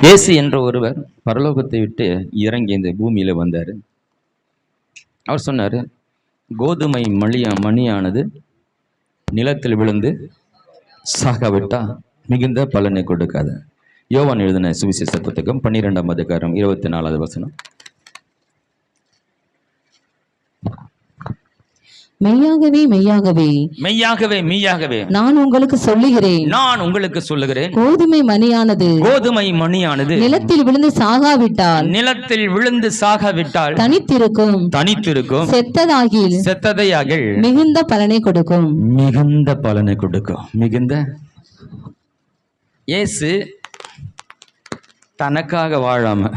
இயேசு என்ற ஒருவர் பரலோகத்தை விட்டு இறங்கி இந்த பூமியில வந்தார். அவர் சொன்னார், கோதுமை மணியானது நிலத்தில் விழுந்து சாகாவிட்டா மிகுந்த பலனை கொடுக்காது. யோவான் எழுதின சுவிசேஷ புத்தகம் 12ஆம் அதிகாரம் 24வது வசனம். மெய்யாகவே மெய்யாகவே மெய்யாகவே மெய்யாகவே நான் உங்களுக்கு சொல்லுகிறேன், கோதுமை மணியானது நிலத்தில் விழுந்து சாகாவிட்டால் தனித்திருக்கும், செத்ததாகில் மிகுந்த பலனை கொடுக்கும். இயேசு தனக்காக வாழாம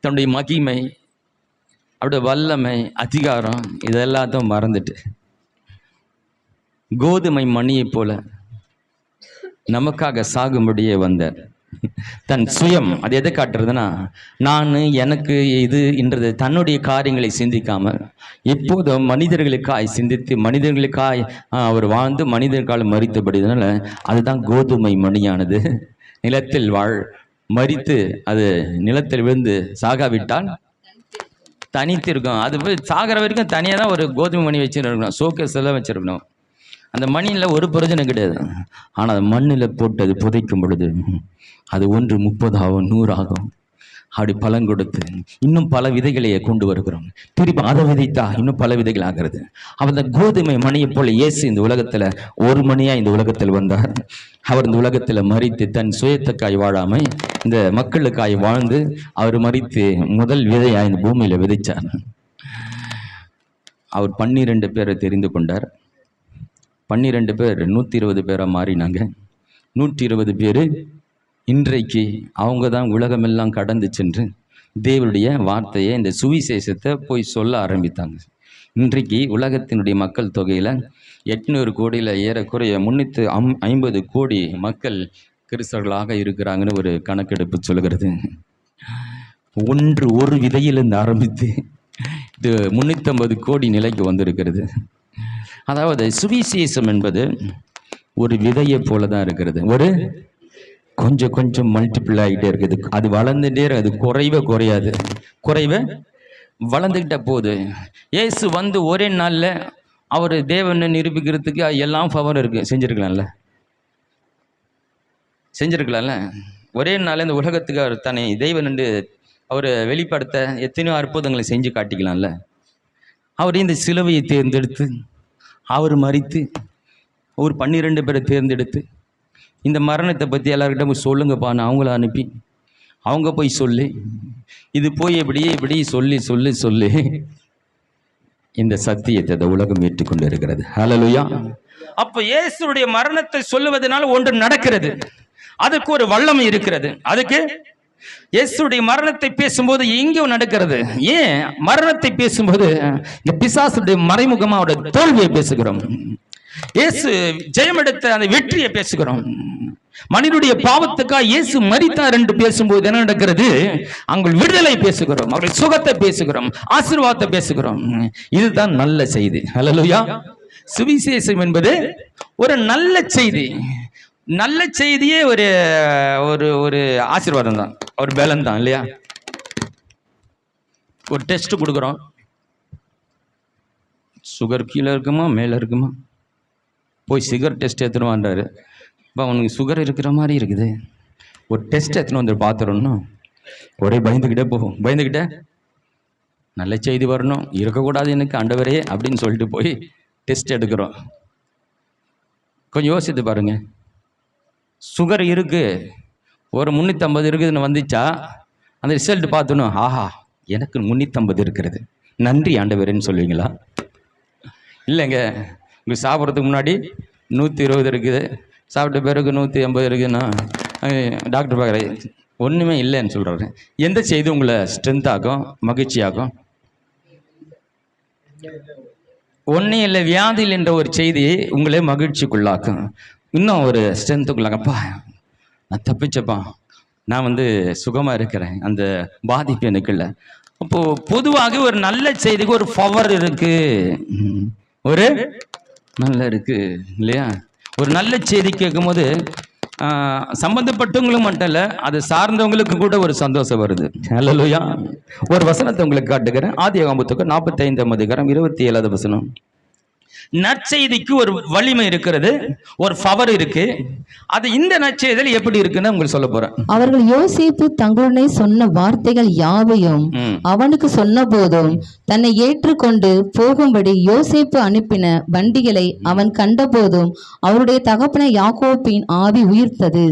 தன்னுடைய மகிமை, அவருடைய வல்லமை, அதிகாரம் இதெல்லாத்தையும் மறந்துட்டு கோதுமை மணியை போல நமக்காக சாகும்படியே வந்தார். தன் சுயம் அது எதை காட்டுறதுன்னா, நான் எனக்கு இதுன்றது தன்னுடைய காரியங்களை சிந்திக்காம எப்போதும் மனிதர்களுக்காய் சிந்தித்து மனிதர்களுக்காய் அவர் வாழ்ந்து மனிதர்களால் மறித்தபடினால அதுதான் கோதுமை மணியானது நிலத்தில் மறித்து அது நிலத்தில் விழுந்து சாகாவிட்டால் தனித்திருக்கும். அது போய் சாகிற வரைக்கும் தனியாக தான் ஒரு கோதுமை மணி வச்சுருக்கணும், ஷோகேஸ் எல்லாம் வச்சுருக்கணும். அந்த மணியில் ஒரு பிரயோஜனம் கிடையாது. ஆனால் அது மண்ணில் போட்டு அது புதைக்கும் பொழுது அது 1 30 ஆகும், 100 ஆகும். அப்படி பலன் கொடுத்து இன்னும் பல விதைகளையே கொண்டு வருகிறோம். திருப்பி அதை விதைத்தா இன்னும் பல விதைகள் ஆகிறது. அந்த கோதுமை மணியை போல இயேசு இந்த உலகத்தில் ஒரு மணியாக இந்த உலகத்தில் வந்தார். அவர் இந்த உலகத்தில் மறித்து தன் சுயத்துக்காய் வாழாமை இந்த மக்களுக்காய் வாழ்ந்து அவர் மறித்து முதல் விதையாக இந்த பூமியில் விதைச்சார். அவர் 12 பேரை தெரிந்து கொண்டார். 12 பேர் 120 பேராக மாறினாங்க. 120 பேர் இன்றைக்கு அவங்க தான் உலகமெல்லாம் கடந்து சென்று தேவனுடைய வார்த்தையை, இந்த சுவிசேஷத்தை போய் சொல்ல ஆரம்பித்தாங்க. இன்றைக்கு உலகத்தினுடைய மக்கள் தொகையில் 800 கோடியில் ஏறக்குறைய 350 கோடி மக்கள் கிறிஸ்தவர்களாக இருக்கிறாங்கன்னு ஒரு கணக்கெடுப்பு சொல்கிறது. ஒரு விதையிலிருந்து ஆரம்பித்து இது 350 கோடி நிலைக்கு வந்திருக்கிறது. அதாவது சுவிசேஷம் என்பது ஒரு விதையை போல தான் இருக்கிறது. ஒரு கொஞ்சம் மல்டிபிள் ஆகிட்டே இருக்குது. அது வளர்ந்துட்டே, அது குறையாது, வளர்ந்துக்கிட்ட போகுது. இயேசு வந்து ஒரே நாளில் அவர் தேவனை நிரூபிக்கிறதுக்கு எல்லாம் பவர் இருக்குது. செஞ்சிருக்கலாம்ல. ஒரே நாளில் இந்த உலகத்துக்கு அவர் தன்னை தெய்வன் என்று அவர் வெளிப்படுத்த எத்தனையோ அற்புதங்களை செஞ்சு காட்டிக்கலாம்ல. அவர் இந்த சிலுவையை தேர்ந்தெடுத்து அவர் மறித்து ஒரு 12 பேரை தேர்ந்தெடுத்து இந்த மரணத்தை பற்றி எல்லார்கிட்ட போய் சொல்லுங்கப்பான்னு அவங்கள அனுப்பி அவங்க போய் சொல்லி இது போய் இப்படி சொல்லி இந்த சத்தியத்தை இந்த உலகம் ஏற்றுக்கொண்டு இருக்கிறது. ஹல்லேலூயா. அப்போ இயேசுடைய மரணத்தை சொல்லுவதனால ஒன்று நடக்கிறது. அதுக்கு ஒரு வல்லமை இருக்கிறது. அதுக்கு இயேசுடைய மரணத்தை பேசும்போது எங்கேயும் நடக்கிறது. ஏன் மரணத்தை பேசும்போது இந்த பிசாசுடைய மறைமுகமாக அவருடைய தோல்வியை பேசுகிறோம். இயேசு ஜெயம் எடுத்த அந்த வெற்றியை பேசுகிறோம். மனிதனுடைய பாவத்துக்காக இயேசு மரித்தார் என்று பேசும்போது என்ன நடக்கிறது? அங்கே விடுதலை பேசுகிறோம், அவருடைய சுகத்தை பேசுகிறோம், ஆசீர்வாதத்தை பேசுகிறோம். இதுதான் நல்ல செய்தி. ஹல்லேலூயா. சுவிசேஷம் என்பது ஒரு நல்ல செய்தி. நல்ல செய்தியே ஒரு ஒரு ஒரு ஆசீர்வாதம் தான், ஒரு பலன் தான் இல்லையா? ஒரு டெஸ்ட் கொடுக்குறோம், சுகர் கீழே இருக்குமா மேலே இருக்குமா, போய் சுகர் டெஸ்ட் எடுத்துருவான்றாரு. இப்போ அவனுக்கு சுகர் இருக்கிற மாதிரி இருக்குது, ஒரு டெஸ்ட் எடுத்துன்னு வந்து பார்த்துடணும். ஒரே பயந்துக்கிட்டே போகும். பயந்துக்கிட்டே நல்ல செய்தி வரணும், இருக்கக்கூடாது எனக்கு ஆண்டவரே அப்படின்னு சொல்லிட்டு போய் டெஸ்ட் எடுக்கிறோம். கொஞ்சம் யோசித்து பாருங்க. சுகர் இருக்குது, ஒரு 350 இருக்குதுன்னு வந்துச்சா அந்த ரிசல்ட் பார்த்தணும், ஆஹா எனக்கு 350 இருக்கிறது, நன்றி ஆண்டவரேன்னு சொல்லுவீங்களா? இல்லைங்க. உங்களுக்கு சாப்பிட்றதுக்கு முன்னாடி 120 இருக்குது, சாப்பிட்ட பிறகு 150 இருக்குதுன்னா டாக்டர் பார்க்குறேன் ஒன்றுமே இல்லைன்னு சொல்கிறாரு. எந்த செய்தி உங்களை ஸ்ட்ரென்த் ஆகும், மகிழ்ச்சி ஆகும்? ஒன்றும் இல்லை, வியாதியில் என்ற ஒரு செய்தி உங்களே மகிழ்ச்சிக்குள்ளாக்கும், இன்னும் ஒரு ஸ்ட்ரென்த்துக்குள்ளாக்கப்பா நான் தப்பிச்சப்பா, நான் சுகமாக இருக்கிறேன், அந்த பாதிப்பு எனக்கு இல்லை. அப்போது பொதுவாக ஒரு நல்ல செய்திக்கு ஒரு பவர் இருக்குது, ஒரு நல்ல இருக்கு இல்லையா? ஒரு நல்ல செய்தி கேட்கும்போது சம்பந்தப்பட்டவங்களும் மட்டும் இல்லை, அதை சார்ந்தவங்களுக்கு கூட ஒரு சந்தோஷம் வருது. அல்லேலூயா. ஒரு வசனத்தை உங்களுக்கு காட்டுகிறேன். ஆதியாகமம் புத்தகம் 45ஆம் அதிகாரம் 27வது வசனம். நற்செய்திக்கு ஒரு வலிமை இருக்கிறது, ஒரு பவர் இருக்கு. அது இந்த நற்செய்தியில் எப்படி இருக்குன்னு உங்களுக்கு சொல்ல போறேன். அவர்கள் யோசேப்பு தங்களுடனே சொன்ன வார்த்தைகள் யாவையும் அவனுக்கு சொன்ன போதும் தன்னை ஏற்றுக்கொண்டு போகும்படி யோசேப்பு அனுப்பின வண்டிகளை அவன் கண்டபோதும் அவருடைய தகப்பன யாக்கோபின் ஆவி உயிர்த்தது.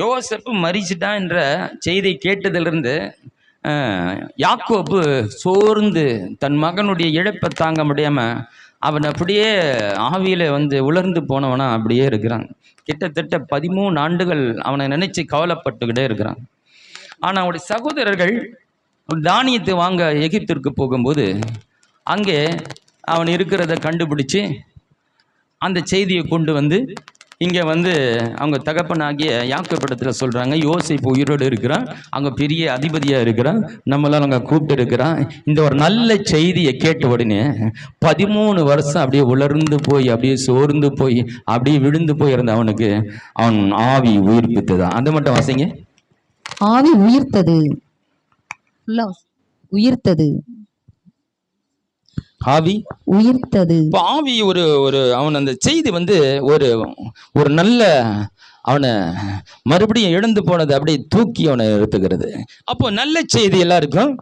யோசேப்பு மரிச்சிட்டான் என்ற செய்தி கேட்டதிலிருந்து யாக்கோபு சோர்ந்து தன் மகனுடைய இழப்பை தாங்க முடியாம அவன் அப்படியே ஆவியில உலர்ந்து போனவனா அப்படியே இருக்கிறான். கிட்டத்தட்ட 13 ஆண்டுகள் அவனை நினைச்சு கவலைப்பட்டுக்கிட்டே இருக்கிறான். ஆனால் அவனுடைய சகோதரர்கள் தானியத்தை வாங்க எகிப்திற்கு போகும்போது அங்கே அவன் இருக்கிறத கண்டுபிடிச்சு அந்த செய்தியை கொண்டு வந்து இங்கே அவங்க தகப்பனாகிய யாக்கோபிடத்தில் சொல்கிறாங்க, யோசேப்பு உயிரோடு இருக்கிறான், அங்கே பெரிய அதிபதியாக இருக்கிறான், நம்மளால் அங்கே கூப்பிட்டு இருக்கிறான். இந்த ஒரு நல்ல செய்தியை கேட்ட உடனே 13 வருஷம் அப்படியே உலர்ந்து போய் அப்படியே சோர்ந்து போய் அப்படியே விழுந்து போயிருந்த அவனுக்கு அவன் ஆவி உயிர்ப்பித்ததான். அந்த மட்டும் வாசிங்க. ஆவி உயிர்த்தது, உயிர்த்தது, ஆவி உயிர்த்தது. இப்போ ஆவி ஒரு ஒரு அவன் அந்த செய்தி ஒரு ஒரு நல்ல அவனை மறுபடியும் எழுந்து போனது அப்படியே தூக்கி அவனை நிறுத்துகிறது. அப்போ நல்ல செய்தி எல்லாருக்கும்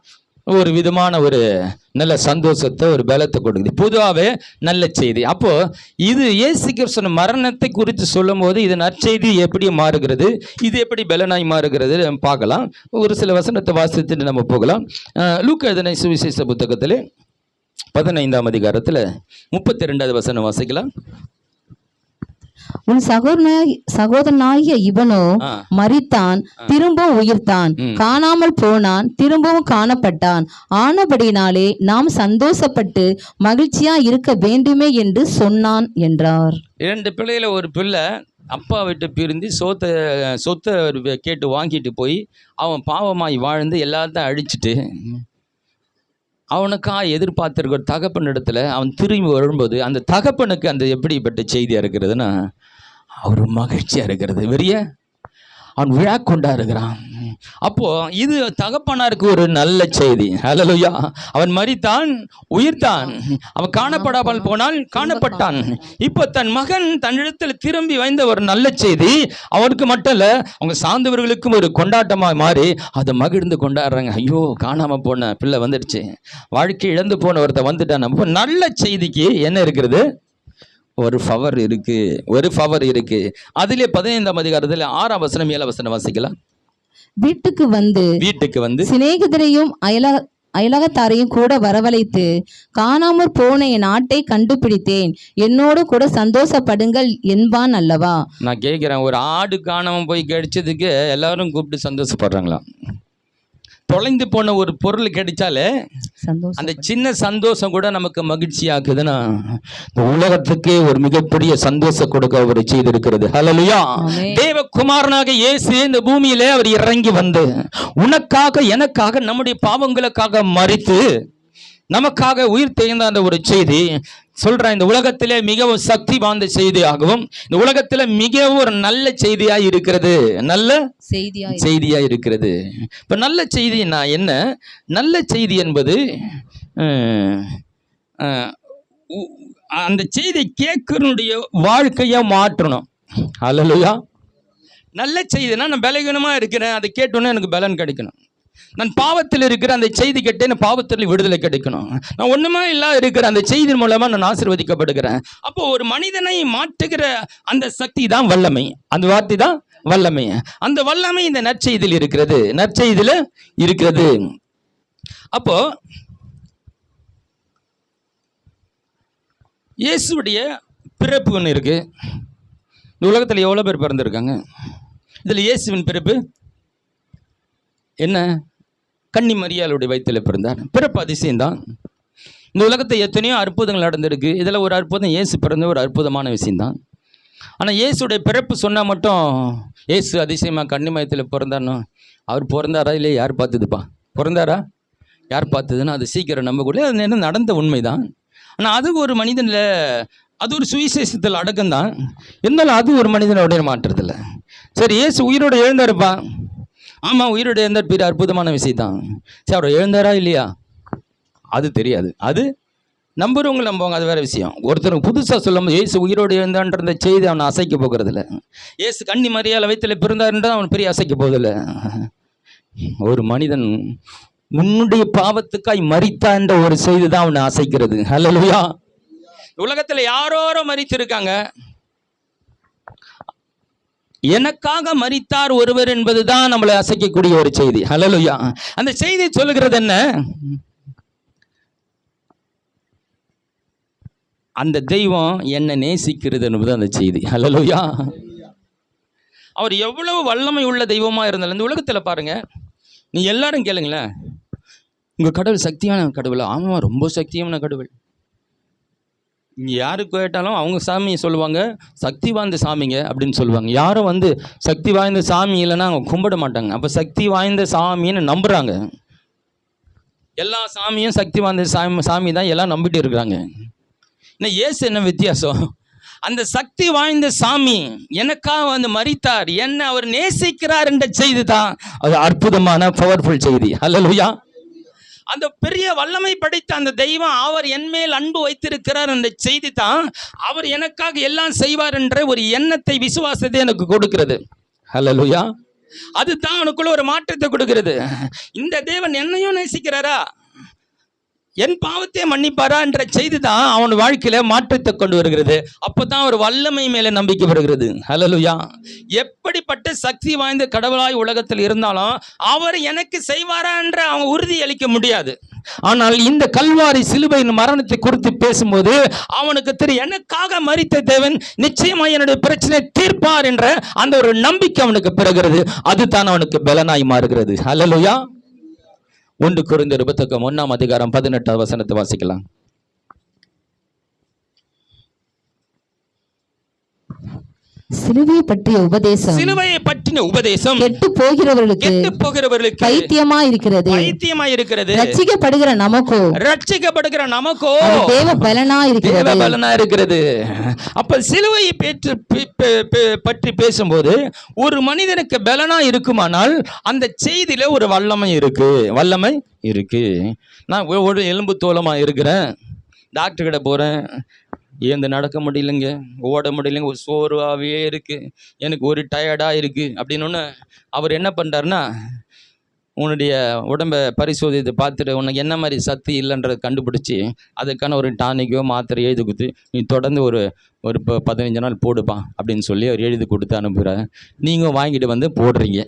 ஒரு விதமான ஒரு நல்ல சந்தோஷத்தை ஒரு பலத்தை கொடுக்குது, பொதுவாகவே நல்ல செய்தி. அப்போ இது இயேசு கிறிஸ்து மரணத்தை குறித்து சொல்லும் போது இது நற்செய்தி எப்படி மாறுகிறது, இது எப்படி பலனாய் மாறுகிறது பார்க்கலாம். ஒரு சில வசனத்தை வாசித்துட்டு நம்ம போகலாம். லூக்கா எழுதின சுவிசேஷ புத்தகத்தில் 15ஆம் அதிகாரத்தில் 32வது வசனம் வாசிக்கலாம். உன் சகோதரனாகிய இவனோ மரித்தான், திரும்பவும் உயிர்த்தான், காணாமல் போனான், திரும்பவும் காணப்பட்டான், ஆனபடினாலே நாம் சந்தோஷப்பட்டு மகிழ்ச்சியா இருக்க வேண்டுமே என்று சொன்னான் என்றார். 2 பிள்ளையில ஒரு பிள்ளை அப்பா விட்டு பிரிந்து சொத்தை கேட்டு வாங்கிட்டு போய் அவன் பாவமாய் வாழ்ந்து எல்லாத்தையும் அழிச்சிட்டு அவனுக்காக எதிர்பார்த்திருக்கிற தகப்பன் இடத்துல அவன் திரும்பி வரும்போது அந்த தகப்பனுக்கு அந்த எப்படிப்பட்ட செய்தியாக இருக்கிறதுன்னா அவர் மகிழ்ச்சியாக இருக்கிறது. வெறிய அவன் விழா கொண்டாடுகிறான். அப்போ இது தகப்பனாருக்கு ஒரு நல்ல செய்தி. ஹல்லேலூயா. அவன் மரித்தான், உயிர்த்தான், அவன் காணப்படாமல் போனால் காணப்பட்டான். இப்போ தன் மகன் தன்னிடத்தில் திரும்பி வைந்த ஒரு நல்ல செய்தி அவனுக்கு மட்டும் இல்லை, அவங்க சார்ந்தவர்களுக்கும் ஒரு கொண்டாட்டமாக மாறி அதை மகிழ்ந்து கொண்டாடுறாங்க. ஐயோ, காணாமல் போன பிள்ளை வந்துடுச்சு, வாழ்க்கை இழந்து போன ஒருத்த வந்துட்டான். அப்போ நல்ல செய்திக்கு என்ன இருக்கிறது? ஒரு பவர் இருக்கு, ஒரு பவர் இருக்கு. அதிலே 15ஆம் அதிகாரத்தில் 6ஆம் வசனம் 7ஆம் வசனம் வாசிக்கலாம். வீட்டுக்கு வந்து சிநேகிதரையும் அயலகத்தாரையும் கூட வரவழைத்து, காணாமற் போன என் ஆட்டை கண்டுபிடித்தேன், என்னோடு கூட சந்தோஷப்படுங்கள் என்பான் அல்லவா. நான் கேட்கிறேன், ஒரு ஆடு காணாம போய் கிடைச்சதுக்கு எல்லாரும் கூப்பிட்டு சந்தோஷப்படுறாங்களா? தொலைந்து போன ஒரு பொருள் கிடைச்சாலே அந்த சின்ன சந்தோஷம் கூட நமக்கு மகிழ்ச்சியாக்குதுன்னா இந்த உலகத்துக்கே ஒரு மிகப்பெரிய சந்தோஷம் கொடுக்க அவர் செய்திருக்கிறது. ஹல்லேலூயா. தேவகுமாரனாக இயேசு இந்த பூமியிலே அவர் இறங்கி வந்து உனக்காக எனக்காக நம்முடைய பாவங்களுக்காக மரித்து நமக்காக உயிர் தேர்ந்த அந்த ஒரு செய்தி சொல்றேன். இந்த உலகத்திலே மிகவும் சக்தி வாய்ந்த செய்தியாகவும் இந்த உலகத்துல மிகவும் ஒரு நல்ல செய்தியா இருக்கிறது, நல்ல செய்தியா இருக்கிறது. இப்ப நல்ல செய்தினா என்ன? நல்ல செய்தி என்பது அந்த செய்தி கேட்கறனுடைய வாழ்க்கைய மாற்றணும். ஹல்லேலூயா. நல்ல செய்தினா நான் பலவீனமா இருக்கிறேன், அதை கேட்டோன்னே எனக்கு பலன் கிடைக்கணும். நான் பாவத்தில் இருக்கிற அந்த செய்தி கேட்டேன், பாவத்தில் விடுதலை கிடைக்கணும். நான் ஒண்ணுமே இல்லாத இருக்கிற அந்த செய்தியின் மூலமா நான் ஆசீர்வதிக்கப்படுகிறேன். அப்போ ஒரு மனிதனை மாற்றுகிற அந்த சக்தி தான் வல்லமை, அந்த வார்த்தை தான் வல்லமை. அந்த வல்லமை இந்த நற்செய்தியில் இருக்கிறது, நற்செய்தியில இருக்கிறது. அப்போ இயேசுடைய பிறப்பு ஒன்று இருக்கு. இந்த உலகத்தில் எவ்வளோ பேர் பிறந்திருக்காங்க? இதில் இயேசுவின் பிறப்பு என்ன? கன்னி மரியாளுடைய வயிற்றில் பிறந்தார். பிறப்பு அதிசயம்தான். இந்த உலகத்தை எத்தனையோ அற்புதங்கள் நடந்திருக்கு. இதில் ஒரு அற்புதம் இயேசு பிறந்த ஒரு அற்புதமான விஷயம்தான். ஆனால் இயேசுடைய பிறப்பு சொன்னால் மட்டும் இயேசு அதிசயமாக கன்னி மயத்தில் பிறந்தார்னோ, அவர் பிறந்தாரா இல்லையா? யார் பார்த்ததுப்பா? பிறந்தாரா? யார் பார்த்ததுன்னா அது சீக்கிரம் நம்பக்கூடிய அது என்ன நடந்த உண்மைதான். ஆனால் அது ஒரு மனிதனில் அது ஒரு சுவிசேஷத்தில் அடக்கம்தான். இருந்தாலும் அது ஒரு மனிதனுடைய மாற்றத்தில். சரி, இயேசு உயிரோடு எழுந்தாருப்பா. ஆமாம், உயிரோடு எழுந்தார், பெரிய அற்புதமான விஷயம் தான். சரி, அவர் எழுந்தாரா இல்லையா அது தெரியாது. அது நம்புறவங்க நம்புவாங்க, அது வேற விஷயம். ஒருத்தருக்கு புதுசாக சொல்லும் போது இயேசு உயிரோடு எழுந்தான்ற செய்தி அவனை அசைக்க போகிறதில்ல. இயேசு கன்னி மரியாதை வயிற்றில் பிறந்தாருன்றது அவன் பெரிய அசைக்க போதில்லை. ஒரு மனிதன் உன்னுடைய பாவத்துக்காய் மரித்தான் என்ற ஒரு செய்தி தான் அவனை அசைக்கிறது. ஹல்லேலூயா. உலகத்தில் யாரோரோ மரித்திருக்காங்க, எனக்காக மரித்தார் ஒருவர் என்பதுதான் நம்மளை அசைக்கக்கூடிய ஒரு செய்தி. ஹல்லேலூயா. அந்த செய்தி சொல்லுகிறது என்ன? அந்த தெய்வம் என்ன நேசிக்கிறது என்பது அந்த செய்தி. ஹல்லேலூயா. அவர் எவ்வளவு வல்லமை உள்ள தெய்வமா இருந்தாலும் இந்த உலகத்துல பாருங்க, நீ எல்லாரும் கேளுங்களேன், உங்க கடவுள் சக்தியான கடவுள்? ஆமா, ரொம்ப சக்தியான கடவுள். இங்கே யாருக்கு கேட்டாலும் அவங்க சாமியை சொல்லுவாங்க, சக்தி வாய்ந்த சாமிங்க அப்படின்னு சொல்லுவாங்க. யாரும் சக்தி வாய்ந்த சாமி இல்லைன்னா அவங்க கும்பிட மாட்டாங்க. அப்போ சக்தி வாய்ந்த சாமின்னு நம்புகிறாங்க. எல்லா சாமியும் சக்தி வாய்ந்த சாமி தான் எல்லாம் நம்பிட்டு இருக்கிறாங்க. இன்னும் இயேசு என்ன வித்தியாசம்? அந்த சக்தி வாய்ந்த சாமி எனக்காக மரித்தார், என்ன அவர் நேசிக்கிறார் என்ற செய்தி தான் அது அற்புதமான பவர்ஃபுல் செய்தி. ஹல்லேலூயா. அந்த பெரிய வல்லமை படைத்த அந்த தெய்வம் அவர் என் மேல் அன்பு வைத்திருக்கிறார் என்ற செய்தி தான் அவர் எனக்காக எல்லாம் செய்வார் என்ற ஒரு எண்ணத்தை, விசுவாசத்தை எனக்கு கொடுக்கிறது. ஹல்லேலூயா. அதுதான் அவனுக்குள்ள ஒரு மாற்றத்தை கொடுக்கிறது. இந்த தேவன் என்னையும் நேசிக்கிறாரா, என் பாவத்தை மன்னிப்பாரா என்ற செய்தி தான் அவன் வாழ்க்கையில மாற்றத்தை கொண்டு வருகிறது. அப்பதான் ஒரு வல்லமை மேல நம்பிக்கை வருகிறது. ஹல்லேலூயா. எப்படிப்பட்ட சக்தி வாய்ந்த கடவுளாய் உலகத்தில் இருந்தாலும் அவர் எனக்கு செய்வாரா என்ற அவன் உறுதி அளிக்க முடியாது. ஆனால் இந்த கல்வாரி சிலுவையின் மரணத்தை குறித்து பேசும்போது அவனுக்கு தெரியும், எனக்காக மரித்த தேவன் நிச்சயமா என்னுடைய பிரச்சனை தீர்ப்பார் என்ற அந்த ஒரு நம்பிக்கை அவனுக்கு பிறகுறது. அதுதான் அவனுக்கு பலனாய் மாறுகிறது. ஹல்லேலூயா. 1 கொரிந்தியர் 1:18 வாசிக்கலாம். சிலுவையை பற்றிய உபதேசம், சிலுவையை பற்றின உபதேசம் கெட்டு போகிறவர்களுக்கு பைத்தியமா இருக்கிறது. ரட்சிக்கப்படுகிற நமக்கோ தேவ பலனா இருக்கிறது. அப்ப சிலுவையை பற்றி பேசும்போது ஒரு மனிதனுக்கு பலனா இருக்குமானால் அந்த செய்தியில ஒரு வல்லமை இருக்கு. நான் ஒரு எலும்பு தோலமா இருக்கிறேன், டாக்டர் கிட்ட போறேன், ஏந்து நடக்க முடியலைங்க, ஓட முடியலைங்க, ஒரு சோர்வாகவே இருக்குது, எனக்கு ஒரு டயர்டாக இருக்குது அப்படின்னு அவர் என்ன பண்ணுறாருன்னா, உன்னுடைய உடம்பை பரிசோதித்து பார்த்துட்டு உனக்கு என்ன மாதிரி சக்தி இல்லைன்றதை கண்டுபிடிச்சி அதுக்கான ஒரு டானிக்கோ மாத்திரையோ எழுதி கொடுத்து நீ தொடர்ந்து ஒரு 15 நாள் போடுப்பா அப்படின்னு சொல்லி அவர் எழுதி கொடுத்து அனுப்புகிறார். நீங்கள் வாங்கிட்டு போடுறீங்க.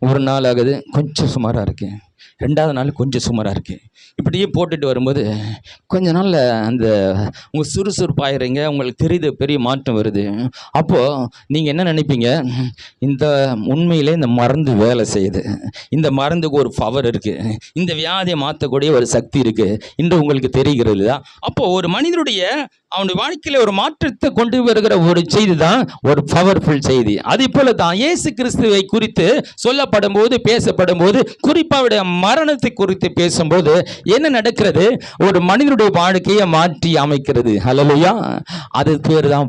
ஒரு நாள் ஆகுது, கொஞ்சம் சுமாராக இருக்குது. 2வது நாள் கொஞ்சம் சுமாராக இருக்குது. இப்படியே போட்டுட்டு வரும்போது கொஞ்ச நாளில் அந்த உங்கள் சுறுசுறுப்பாயிடுறீங்க, உங்களுக்கு தெரியுது பெரிய மாற்றம் வருது. அப்போது நீங்கள் என்ன நினைப்பீங்க, இந்த உண்மையிலே இந்த மருந்து வேலை செய்யுது, இந்த மருந்துக்கு ஒரு பவர் இருக்குது, இந்த வியாதியை மாற்றக்கூடிய ஒரு சக்தி இருக்குது என்று உங்களுக்கு தெரிகிறது இல்லையா? அப்போது ஒரு மனிதனுடைய அவனுடைய வாழ்க்கையில் ஒரு மாற்றத்தை கொண்டு வருகிற ஒரு செய்தி தான் ஒரு பவர்ஃபுல் செய்தி. அதே போல தான் இயேசு கிறிஸ்துவை குறித்து சொல்லப்படும் போது, பேசப்படும் போது, குறிப்பாக மரணத்தை குறித்து பேசும்போது என்ன நடக்கிறது? ஒரு மனிதனுடைய வாழ்க்கையை மாற்றி அமைக்கிறது. ஹல்லேலூயா. அது பேர் தான்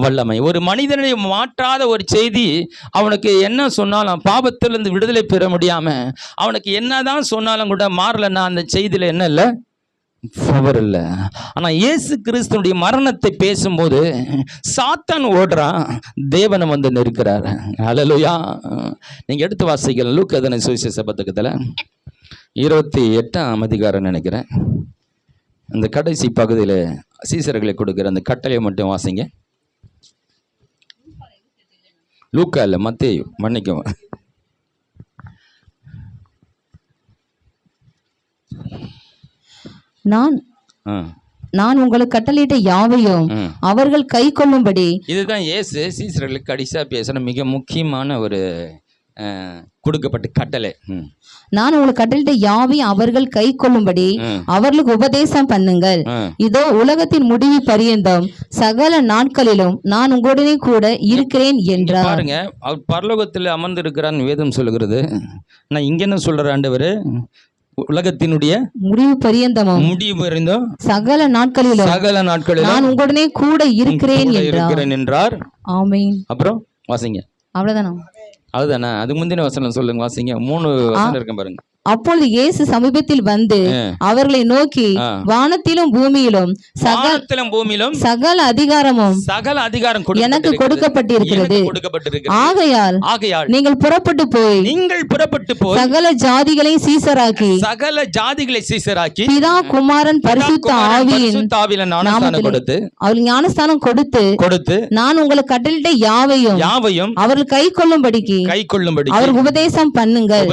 வல்லமை. ஒரு மனிதனை மாற்றாத ஒரு செய்தி, அவனுக்கு என்ன சொன்னாலும் பாவத்திலிருந்து விடுதலை பெற முடியாம அவனுக்கு என்னதான் சொன்னாலும் கூட மாறலன்னா அந்த செய்தியில என்ன இல்லை, பவர் இல்லை. ஆனா இயேசு கிறிஸ்துனுடைய மரணத்தை பேசும்போது சாத்தான் ஓடுறான், தேவனை நிற்கிறார். ஹல்லேலூயா. நீங்க எடுத்து வாசிக்கலாம், லூக்கா சுவிசேஷ புத்தகத்துல 28ஆம் அதிகாரம் நினைக்கிறேன், அந்த கடைசி பகுதியில் சீசர்களை கொடுக்குற அந்த கட்டளையை மட்டும் வாசிங்க. லூக்கா இல்லை, மத்தேயு, மன்னிக்கவும். நான் உங்களுக்கு கட்டளையிட்ட யாவையும் அவர்கள் கை கொள்ளும்படி. இதுதான் இயேசு சீசர்களுக்கு கடைசியா பேசுற மிக முக்கியமான ஒரு கொடுக்கப்பட்ட கட்டளை. நான் உங்களுக்கு கட்டளையிட்ட யாவையும் அவர்கள் கை கொள்ளும்படி அவர்களுக்கு உபதேசம் பண்ணுங்கள். இதோ உலகத்தின் முடிவு பரியந்தம் சகல நாட்களிலும் நான் உங்களுடனே கூட இருக்கிறேன் என்றார். பாருங்க, அவர் பரலோகத்தில் அமர்ந்திருக்கிறான் வேதம் சொல்லுகிறது. நான் இங்க என்ன சொல்ற ஆண்டவர், உலகத்தினுடைய முடிவு பரியந்தமும் முடிவு இருந்தும் சகல நாட்களிலும் சகல நாட்களிலும் நான் உங்களுடனே கூட இருக்கிறேன் கூட என்றார். இருக்கிறேன் என்றார். ஆமென். அப்புறம் வாசிங்க. அவ்வளவுதானா? அதுதானே. அதுக்கு முந்தின வசனம் சொல்லுங்க, வாசிங்க. 3 வசனம் இருக்கும் பாருங்க. அப்பொழுது இயேசு சமீபத்தில் வந்து அவர்களை நோக்கி, வானத்திலும் பூமியிலும் வானத்திலும் பூமியிலும் சகல அதிகாரமும் சகல அதிகாரம் எனக்கு கொடுக்கப்பட்டிருக்கிறது. ஆகையால் நீங்கள் புறப்பட்டு போய் சகல ஜாதிகளையும் சீசராக்கி சகல ஜாதிகளை சீசராக்கி பிதா குமாரன் பரிசுத்த ஆவியின் ஞானஸ்தானம் கொடுத்து அவள் ஞானஸ்தானம் கொடுத்து நான் உங்களுக்கு கட்டளையிட்ட யாவையும் அவர்கள் கை கொள்ளும்படிக்கு அவர் உபதேசம் பண்ணுங்கள்.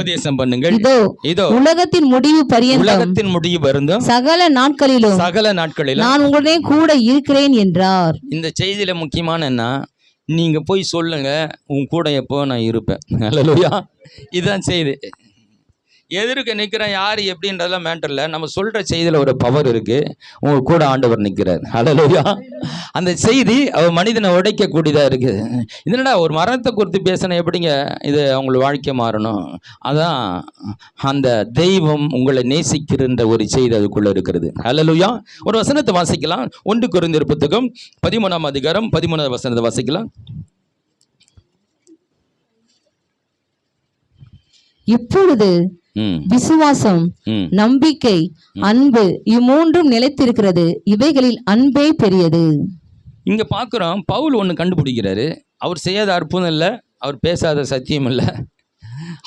இதோ உலகத்தின் முடிவு பரியந்தம் சகல நாட்களிலும் நான் உங்களுடைய கூட இருக்கிறேன் என்றார். இந்த செய்தியில முக்கியமான என்ன, நீங்க போய் சொல்லுங்க உன் கூட எப்போ நான் இருப்பேன். அல்லேலூயா. இதுதான் செய்தி. எதிர்க்க நிற்கிறேன் யார் எப்படின்றதெல்லாம் மேட்டர் இல்லை. நம்ம சொல்ற செய்தியில ஒரு பவர் இருக்கு. உங்க கூட ஆண்டவர் நிற்கிறார். அல்லேலூயா. அந்த செய்தி அவர் மனிதனை உடைக்கக்கூடியதா இருக்கு. இதனடா ஒரு மரணத்தை குறித்து பேசின எப்படிங்க இது அவங்களோட வாழ்க்கை மாறணும்? அதான் அந்த தெய்வம் உங்களை நேசிக்கின்ற ஒரு செய்தி அதுக்குள்ள இருக்கிறது. அல்லேலூயா. ஒரு வசனத்தை வாசிக்கலாம். 1 கொரிந்தியர் புத்தகம் 13ஆம் அதிகாரம் 13வது வசனத்தை வாசிக்கலாம். இப்பொழுது விசுவாசம், நம்பிக்கை, அன்பு இம்மூன்றும் நிலைத்திருக்கிறது. இவைகளில் அன்பே பெரியது. இங்க பாக்குறோம், பவுல் ஒண்ணு கண்டுபிடிக்கிறாரு. அவர் செய்யாத அற்புதம் இல்லை, அவர் பேசாத சத்தியம் இல்லை.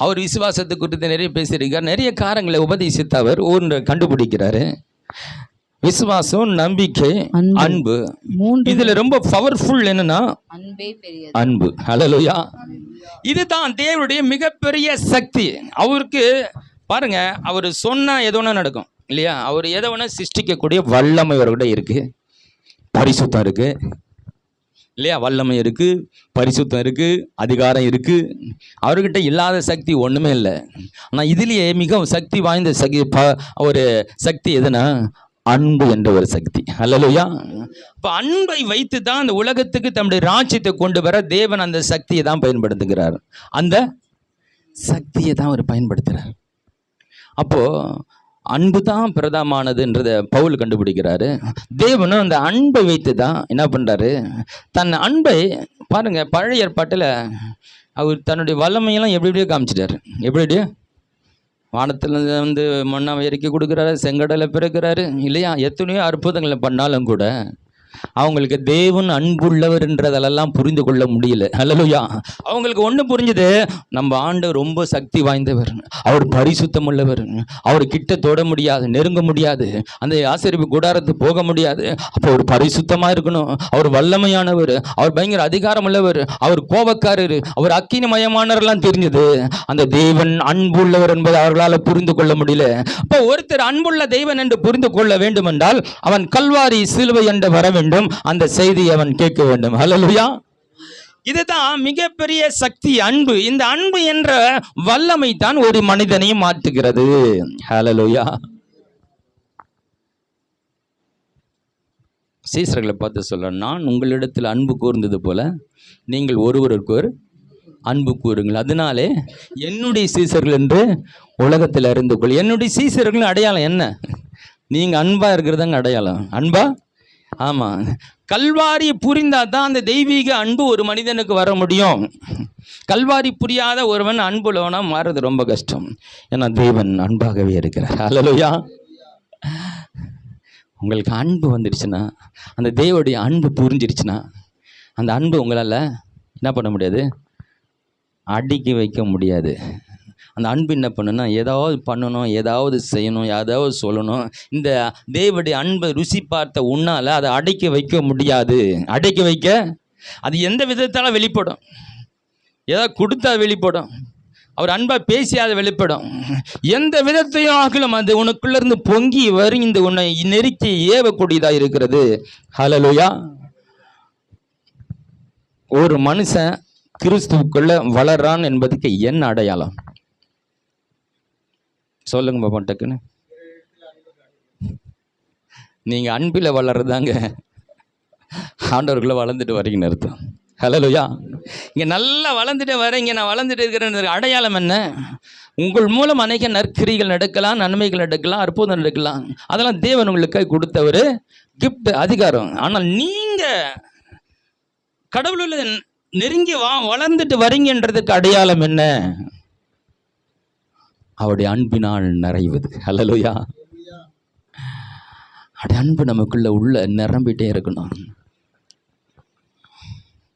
அவர் விசுவாசத்தை குறித்து நிறைய பேசியிருக்கார். நிறைய காரங்களை உபதேசித்து அவர் ஒன்று கண்டுபிடிக்கிறாரு. விசுவாசம், நம்பிக்கை, அன்பு. இதுல ரொம்ப பவர்ஃபுல் என்னன்னா அன்பு. அல்லேலூயா. இதுதான் தேவனுடைய மிகப்பெரிய சக்தி. அவருக்கு பாருங்க, அவர் சொன்னா எது ஒண்ணா நடக்கும் இல்லையா? அவர் எதை வேணா சிருஷ்டிக்கக்கூடிய வல்லமை அவர்கிட்ட இருக்கு. பரிசுத்தம் இருக்கு இல்லையா? வல்லமை இருக்கு, பரிசுத்தம் இருக்கு, அதிகாரம் இருக்கு. அவர்கிட்ட இல்லாத சக்தி ஒண்ணுமே இல்லை. ஆனா இதுலயே மிக சக்தி வாய்ந்த ஒரு சக்தி எதுனா அன்பு என்ற ஒரு சக்தி. அல்லேலூயா. இப்ப அன்பை வைத்து தான் அந்த உலகத்துக்கு தம்முடைய ராஜ்யத்தை கொண்டு வர தேவன் அந்த சக்தியை தான் பயன்படுத்துகிறார். அந்த சக்தியை தான் அவர் பயன்படுத்துறார். அப்போ அன்பு தான் பிரதானமானதுன்றத பவுல் கண்டுபிடிக்கிறாரு. தேவனும் அந்த அன்பை வைத்து தான் என்ன பண்றாரு, தன் அன்பை பாருங்க. பழைய ஏற்பாட்டில் அவர் தன்னுடைய வல்லமையெல்லாம் எப்படியோ காமிச்சிட்டாரு. எப்படியோ வானத்துல வந்து மண்ணாவை இறக்கி கொடுக்குறாரு, செங்கடலை பிறக்கிறாரு இல்லையா? எத்தனையோ அற்புதங்களை பண்ணாலும் கூட அவங்களுக்கு தேவன் அன்புள்ளவர்ன்றதெல்லாம் புரிந்து கொள்ள முடியல. அல்லேலூயா. அவங்களுக்கு ஒண்ணு புரிஞ்சது, நம்ம ஆண்டவர் ரொம்ப சக்தி வாய்ந்தவர், அவர் பரிசுத்தம் உள்ளவர், அவர் கிட்ட தொட முடியாது, நெருங்க முடியாது, அந்த ஆசரிப்பு கூடாரத்து போக முடியாது. அப்போ அவர் பரிசுத்தமா இருக்கணும், அவர் வல்லமையானவர், அவர் பயங்கர அதிகாரம் உள்ளவர், அவர் கோபக்காரர், அவர் அக்கினிமயமானவர்லாம் தெரிஞ்சது. அந்த தேவன் அன்புள்ளவர் என்பதை அவர்களால் புரிந்து கொள்ள முடியல. இப்போ ஒருத்தர் அன்புள்ள தெய்வன் என்று புரிந்து கொள்ள வேண்டும் என்றால் அவன் கல்வாரி சிலுவை என்று வர வேண்டும். அந்த செய்தியை அவன் கேட்க வேண்டும். அல்லேலூயா. இதுதான் மிகப்பெரிய சக்தி, அன்பு. இந்த அன்பு என்ற வல்லமை தான் ஒரு மனிதனையும் மாற்றுகிறது. அல்லேலூயா. சீசர்களை பார்த்து சொல்ல, நான் உங்களிடத்தில் அன்பு கூர்ந்தது போல நீங்கள் ஒருவருக்கு அன்பு கூறுங்கள், அதனாலே என்னுடைய சீசர்கள் என்று உலகத்தில் அறிந்து கொள். என்னுடைய சீசர்கள் அடையாளம் என்ன? நீங்க அன்பா இருக்கிறதாங்க அடையாளம். அன்பா? ஆமா. கல்வாரி புரிந்தா தான் அந்த தெய்வீக அன்பு ஒரு மனிதனுக்கு வர முடியும். கல்வாரி புரியாத ஒருவன் அன்புள்ளவனா மாறுறது ரொம்ப கஷ்டம். ஏன்னா தேவன் அன்பாகவே இருக்கிறார். அல்லேலூயா. உங்களுக்கு அன்பு வந்துடுச்சுன்னா, அந்த தேவனுடைய அன்பு புரிஞ்சிருச்சுன்னா, அந்த அன்பு உங்களால் என்ன பண்ண முடியாது, அடக்கி வைக்க முடியாது. அந்த அன்பு என்ன பண்ணுன்னா, ஏதாவது பண்ணணும், ஏதாவது செய்யணும், ஏதாவது சொல்லணும். இந்த தேவனுடைய அன்பை ருசி பார்த்த உன்னால் அதை அடக்கி வைக்க முடியாது. அடக்கி வைக்க அது எந்த விதத்தால் வெளிப்படும்? ஏதாவது கொடுத்தா வெளிப்படும். அவர் அன்பா பேசி அதை வெளிப்படும். எந்த விதத்தையும் ஆகலும் அது உனக்குள்ள இருந்து பொங்கி வரும், இந்த உன்னை நெருக்கி ஏவக்கூடியதா இருக்கிறது. ஹல்லேலூயா. ஒரு மனுஷன் கிறிஸ்துவுக்குள்ள வளர்றான் என்பதுக்கு என்ன அடையாளம்? சொல்லுங்க பாப்பா டக்குன்னு. நீங்க அன்பில் வளர்றதாங்க ஆண்டவருக்குள்ள வளர்ந்துட்டு வரீங்கன்னு அர்த்தம். ஹல்லேலூயா. இங்க நல்லா வளர்ந்துட்டே வரீங்க, நான் வளர்ந்துட்டு இருக்கிறேன். அடையாளம் என்ன? உங்கள் மூலம் அநேக நற்கிரிகள் நடக்கலாம், நன்மைகள் நடக்கலாம், அற்புதம் நடக்கலாம். அதெல்லாம் தேவன் உங்களுக்கு கொடுத்த ஒரு கிஃப்ட், அதிகாரம். ஆனால் நீங்க கடவுளோட நெருங்கி வளர்ந்துட்டு வரீங்கன்றதுக்கு அடையாளம் என்ன? அவருடைய அன்பினால் நிறைவது. ஹல்லேலூயா. அவருடைய அன்பு நமக்குள்ள உள்ள நிரம்பிட்டே இருக்கணும்.